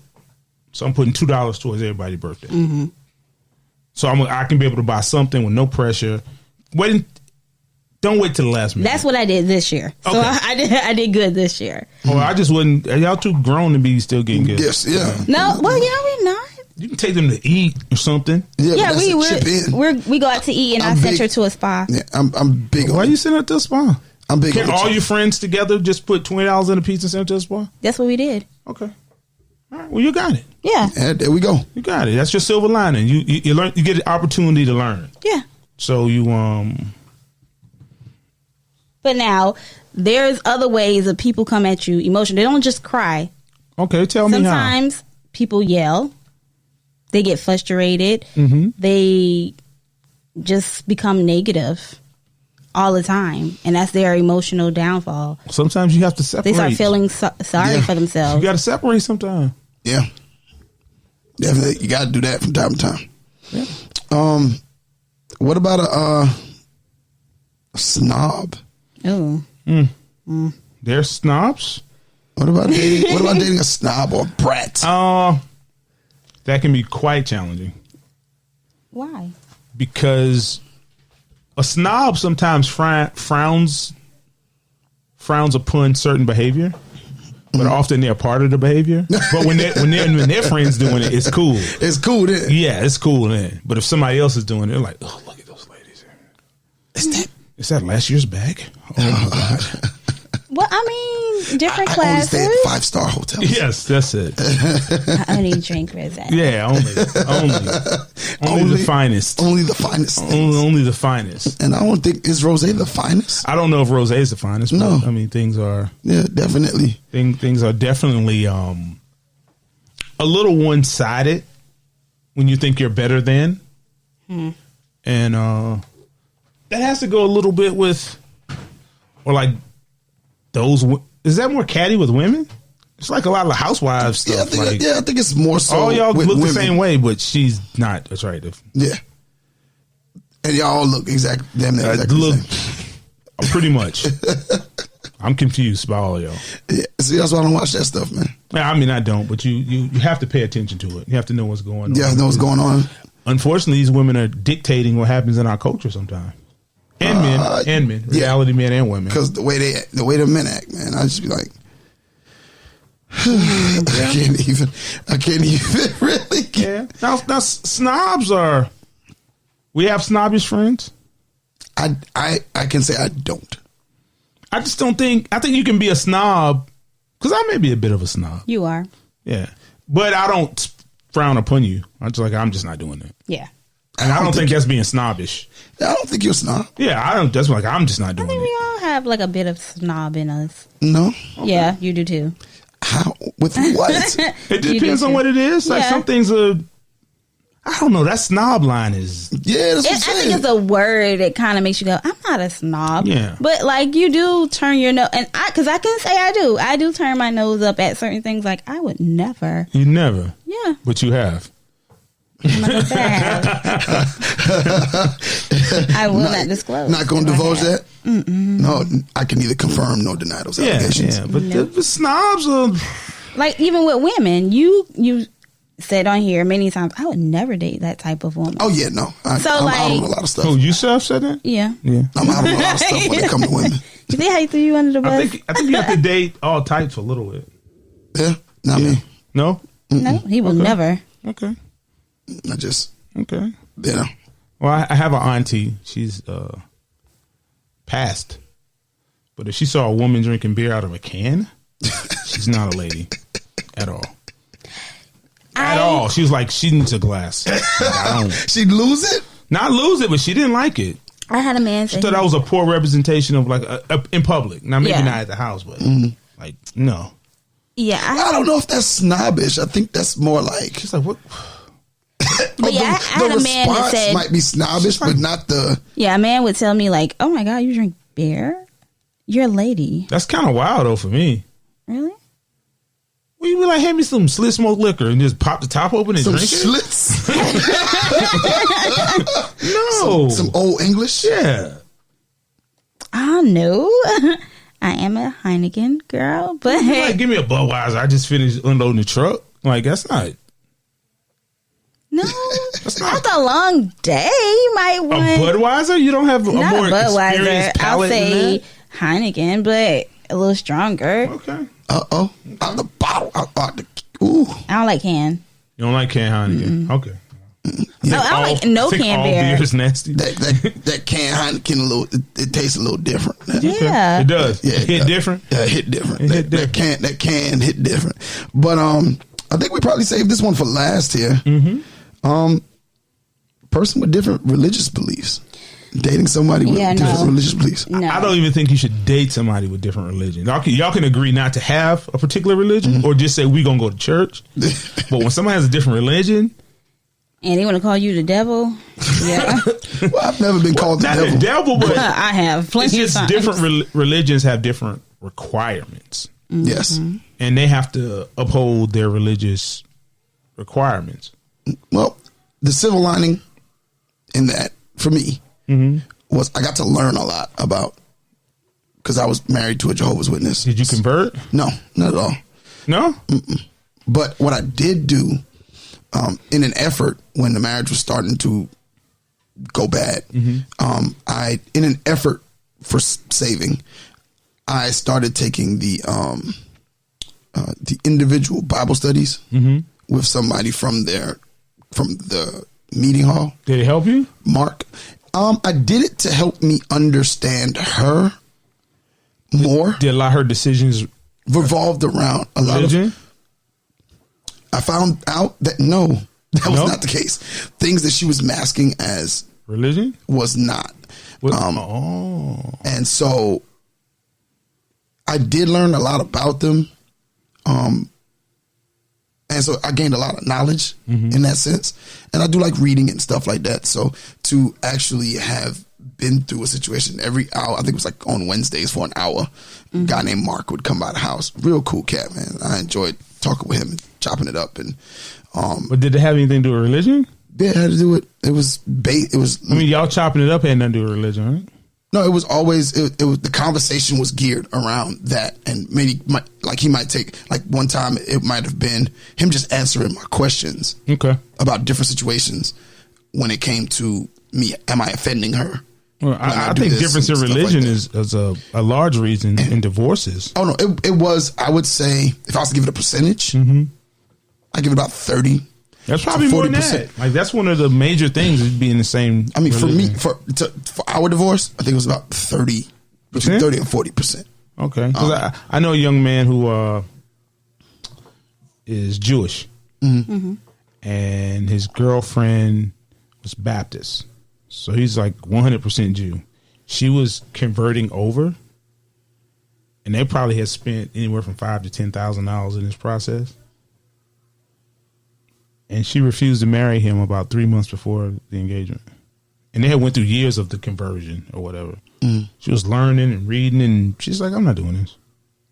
So I'm putting $2 towards everybody's birthday. Mm-hmm. So I can be able to buy something with no pressure. Don't wait till the last minute. That's what I did this year. So I did good this year. Oh, I just wasn't. Y'all too grown to be still getting good. Yes, yeah. No, well, we're not. You can take them to eat or something. Yeah, we go out to eat, and I sent her to a spa. Yeah, I'm big. Why are you sending her to a spa? I'm big. Can all your friends together just put $20 in a pizza and send her to a spa? That's what we did. Okay. All right. Well, you got it. Yeah. There we go. You got it. That's your silver lining. You learn. You get an opportunity to learn. Yeah. So you But now there's other ways that people come at you emotional. They don't just cry. Okay, tell me how. Sometimes people yell. They get frustrated. Mm-hmm. They just become negative all the time, and that's their emotional downfall. Sometimes you have to separate. They start feeling sorry for themselves. You got to separate sometimes. Yeah, definitely. You got to do that from time to time. Yeah. What about a snob? Oh, They're snobs. What about dating a snob or a brat? That can be quite challenging. why? Because a snob sometimes frowns upon certain behavior, but often they're part of the behavior. But when their friends doing it, it's cool. It's cool then. Yeah, it's cool then. But if somebody else is doing it, they're like, oh, look at those ladies. Is that last year's bag? Oh my God. Well, I mean, different I classes. only stay at 5-star hotels. Yes, that's it. I only drink rosé. Yeah, only the finest. Only the finest. Only the finest. And I don't think, is rosé the finest? I don't know if rosé is the finest. No. But, I mean, things are. Yeah, definitely. Things are definitely a little one sided when you think you're better than, and that has to go a little bit with, or like those. Is that more catty with women? It's like a lot of the housewives stuff. I think it's more so. All y'all with look women. the same way, but she's not attractive. Yeah, and y'all look exactly the same. Pretty much. I'm confused by all y'all. Yeah, see, that's why I don't watch that stuff, man. I mean, I don't, but you have to pay attention to it. You have to know what's going on. Yeah, know what's going on. Unfortunately, these women are dictating what happens in our culture sometimes. And men, reality men and women. Because the way the men act, man, I just be like, I can't even really. Yeah. Now snobs are. We have snobbish friends. I can say I don't. I just don't think. I think you can be a snob because I may be a bit of a snob. You are. Yeah, but I don't frown upon you. I'm just not doing it. Yeah. And I don't think that's being snobbish. I don't think you're a snob. Yeah, I don't. That's like I'm just not doing I think it. we all have like a bit of snob in us. No. Okay. Yeah, you do too. How? With what? It depends on what it is. Like some things are. I don't know. That snob line is. Yeah, that's what I'm saying. I think it's a word that kind of makes you go, I'm not a snob. Yeah. But like you do turn your nose, and because I can say I do. I do turn my nose up at certain things. Like I would never. You never. Yeah. But you have. I'm not gonna say I have. I will not disclose. Not going to divulge that? No, I can neither confirm nor deny those allegations. Yeah, but the snobs are. Like even with women, you said on here many times, I would never date that type of woman. Oh yeah, no. I'm out on a lot of stuff. Oh, Yusuf said that? Yeah. I'm out on a lot of stuff when it comes to women. You see how you threw you under the bus? I think you have to date all types a little bit. Yeah, not me. No? No, he will never. Okay. I just, okay. You know. Well, I have an auntie. She's passed. But if she saw a woman drinking beer out of a can, she's not a lady at all. I at all. She was like, she needs a glass. Like, I don't. She'd lose it? Not lose it, but she didn't like it. I had a man say She thought that was a poor representation of like in public. Now maybe not at the house, but like no. Yeah, I don't know if that's snobbish. I think that's more like. She's like, what? But yeah, I had a man that said might be snobbish, but not the. Yeah, a man would tell me like, "Oh my God, you drink beer? You're a lady." That's kind of wild though for me. Really? Well, you be like, hand me some slit smoked liquor and just pop the top open and Some drink Schlitz. it. No, Some old English. yeah. No. I am a Heineken girl, but You like, give me a Budweiser. I just finished unloading the truck. Like that's not no. that's not After a long day, you might a want Budweiser. You don't have a not more a Budweiser. experienced I'll palate than say that? Heineken, but a little stronger. Okay. Out the bottle. Out the. Ooh. I don't like can. You don't like canned Heineken. Okay. No, I don't like no think can all beer. beer is nasty. That canned Heineken a little. It tastes a little different. Yeah. It does. Yeah, It hit different. Yeah, it hit different. It hit That can hit different. But I think we probably saved this one for last here. Person with different religious beliefs. Dating somebody with different religious beliefs. No. I don't even think you should date somebody with different religion. Y'all can agree not to have a particular religion or just say we gonna go to church. But when somebody has a different religion, And they want to call you the devil? Yeah. Well, I've never been called the not devil. the devil, but I have it's plenty of just times. different religions have different requirements, Yes. and they have to uphold their religious requirements. Well, the silver lining in that for me was I got to learn a lot about, because I was married to a Jehovah's Witness. Did you convert? No, not at all. No. But what I did do, in an effort when the marriage was starting to go bad, in an effort for saving, I started taking the individual Bible studies with somebody from the meeting hall. Did it help you? Mark. I did it to help me understand her more. Did a lot of her decisions Revolved around a lot of. religion? I found out that no, that was No? not the case. Things that she was masking as Religion? was not. And so I did learn a lot about them. And so I gained a lot of knowledge in that sense. And I do like reading and stuff like that. So to actually have been through a situation every hour, I think it was like on Wednesdays for an hour, a guy named Mark would come by the house. Real cool cat, man. I enjoyed talking with him and chopping it up. And But did it have anything to do with religion? yeah, I had to do it. It was I mean, y'all chopping it up had nothing to do with religion, right? no, it was always it was the conversation was geared around that, and maybe he might take like one time it might have been him just answering my questions Okay. about different situations when it came to me. Am I offending her? Well, when I do think this difference in and stuff like religion that? is a large reason in divorces. Oh no, it was. I would say if I was to give it a percentage, I give it about 30. That's probably more than that. Like that's one of the major things is being the same. I mean, religion. for our divorce, I think it was about 30, between 30 and 40%. Okay, 'cause I know a young man who is Jewish, and his girlfriend was Baptist, so he's like 100% Jew. She was converting over, and they probably had spent anywhere from $5,000 to $10,000 in this process. And she refused to marry him about 3 months before the engagement. And they had went through years of the conversion or whatever. She was learning and reading, and she's like, I'm not doing this.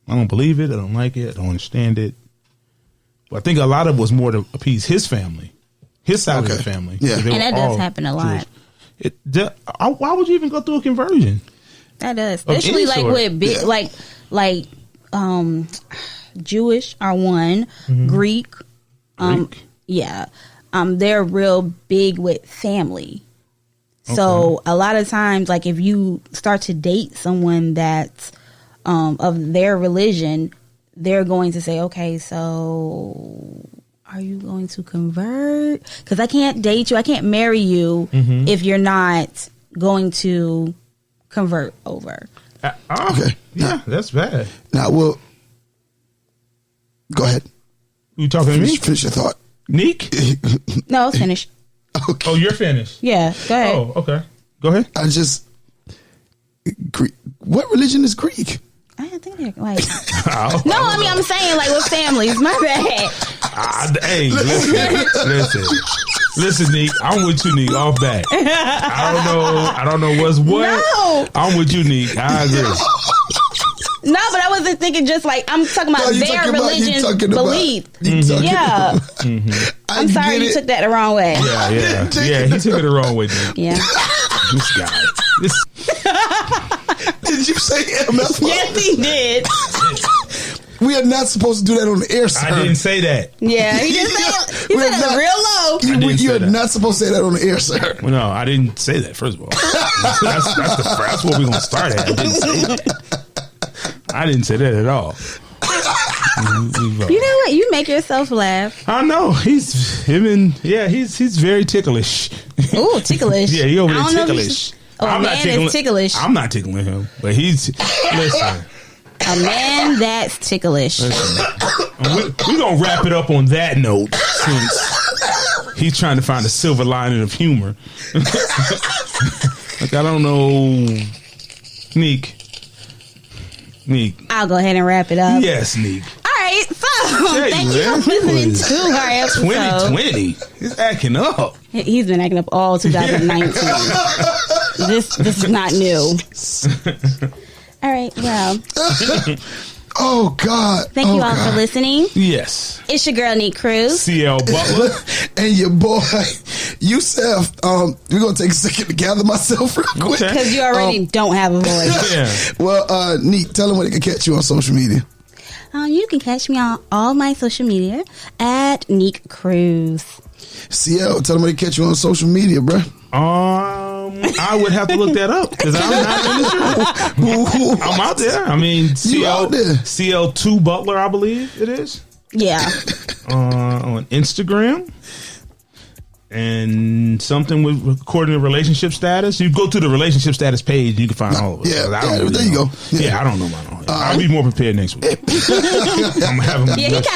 I don't believe it. I don't like it. I don't understand it. But I think a lot of it was more to appease his family, his side of the family. Yeah. They And that were does all happen a lot. Jewish. Why would you even go through a conversion? That does. Of Especially any like sort. with big like Jewish are one, Greek. Greek? Yeah. They're real big with family. So a lot of times, like if you start to date someone that's of their religion, they're going to say, okay, so are you going to convert? Because I can't date you. I can't marry you if you're not going to convert over. Okay. Yeah, that's bad. Now, go ahead. You talking to me? Finish your thought. Nique? No, it's finished. Okay. Oh, you're finished. Yeah, go ahead. Oh, okay. Go ahead. Greek. What religion is Greek? I didn't think they're like. Oh, No, I mean I'm saying like with families. My bad. hey, listen, Nique. I'm with you, Nique. Off back. I don't know what's what. No. I'm with you, Nique. I agree. No, but I wasn't thinking just like I'm talking about their religion's belief. Yeah. I'm sorry you took that the wrong way. Yeah. He took it the wrong way, dude. Yeah. This guy. Did you say MF? Yes, he did. We are not supposed to do that on the air, sir. I didn't say that. Yeah, he just said it. He said it real low. You are not supposed to say that on the air, sir. Well, no, I didn't say that. First of all, that's what we're gonna start at. I didn't say that. I didn't say that at all. You know what? You make yourself laugh. I know he's very ticklish. Ooh, ticklish. Yeah, he over there ticklish. A man is ticklish. I'm not tickling him, but he's listen. A man that's ticklish. We're gonna wrap it up on that note since he's trying to find a silver lining of humor. Like I don't know, Nique. I'll go ahead and wrap it up. Yes, Nique. All right, so thank you for listening to our episode. 2020, he's acting up. He's been acting up all 2019. This is not new. All right, well. Oh, God. Thank you all for listening. Yes. It's your girl, Nique Cruz. CL Butler. And your boy, Yusuf. We're going to take a second to gather myself real quick. Because you already don't have a voice. Yeah. Well, Nique, tell them where they can catch you on social media. You can catch me on all my social media at Nique Cruz. CL, tell them where they can catch you on social media, bro. I would have to look that up because I'm not in the show. I'm out there. I mean, CL2 Butler, I believe it is. Yeah. On Instagram. And something with according to relationship status. You go to the relationship status page, you can find all of it. Yeah, there you go. Yeah, I don't know mine. I'll be more prepared next week. He kind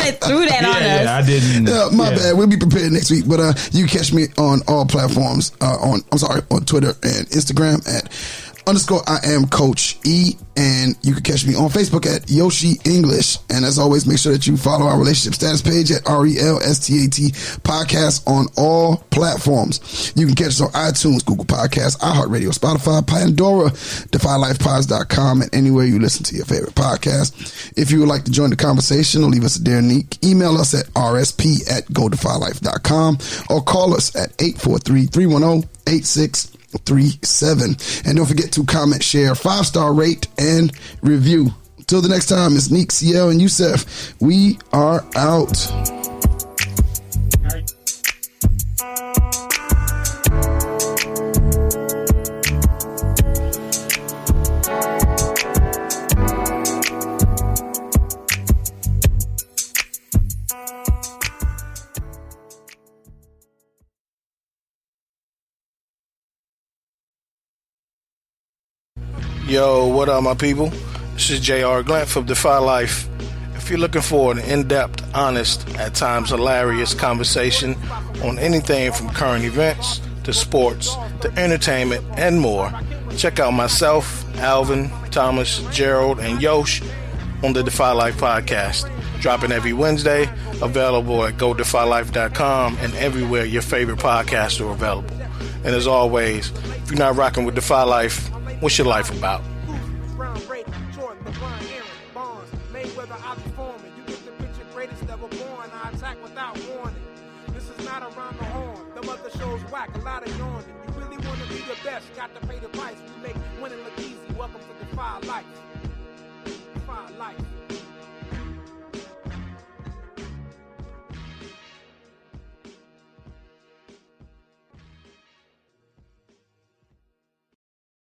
of threw that on us. Yeah, I didn't. My bad. We'll be prepared next week. But you can catch me on all platforms. On Twitter and Instagram at _I am Coach E, and you can catch me on Facebook at Yoshi English. And as always, make sure that you follow our relationship status page at RELSTAT podcast on all platforms. You can catch us on iTunes, Google Podcasts, iHeartRadio, Spotify, Pandora, DefyLifePods.com, and anywhere you listen to your favorite podcast. If you would like to join the conversation or leave us a dear Nique, email us at rsp@godefylife.com or call us at 843-310-8637. And don't forget to comment, share, 5-star rate, and review. Till the next time, it's Nique, CL, and Yusuf. We are out. Yo, what up, my people? This is J.R. Glent from Defy Life. If you're looking for an in-depth, honest, at times hilarious conversation on anything from current events to sports to entertainment and more, check out myself, Alvin, Thomas, Gerald, and Yosh on the Defy Life podcast. Dropping every Wednesday, available at godefylife.com and everywhere your favorite podcasts are available. And as always, if you're not rocking with Defy Life, what's your life about? This is not around the horn. The mother shows whack, a lot of yawning. You really want to be the best, got to pay the price. We make winning look easy. Welcome to Defy Life. Defy Life.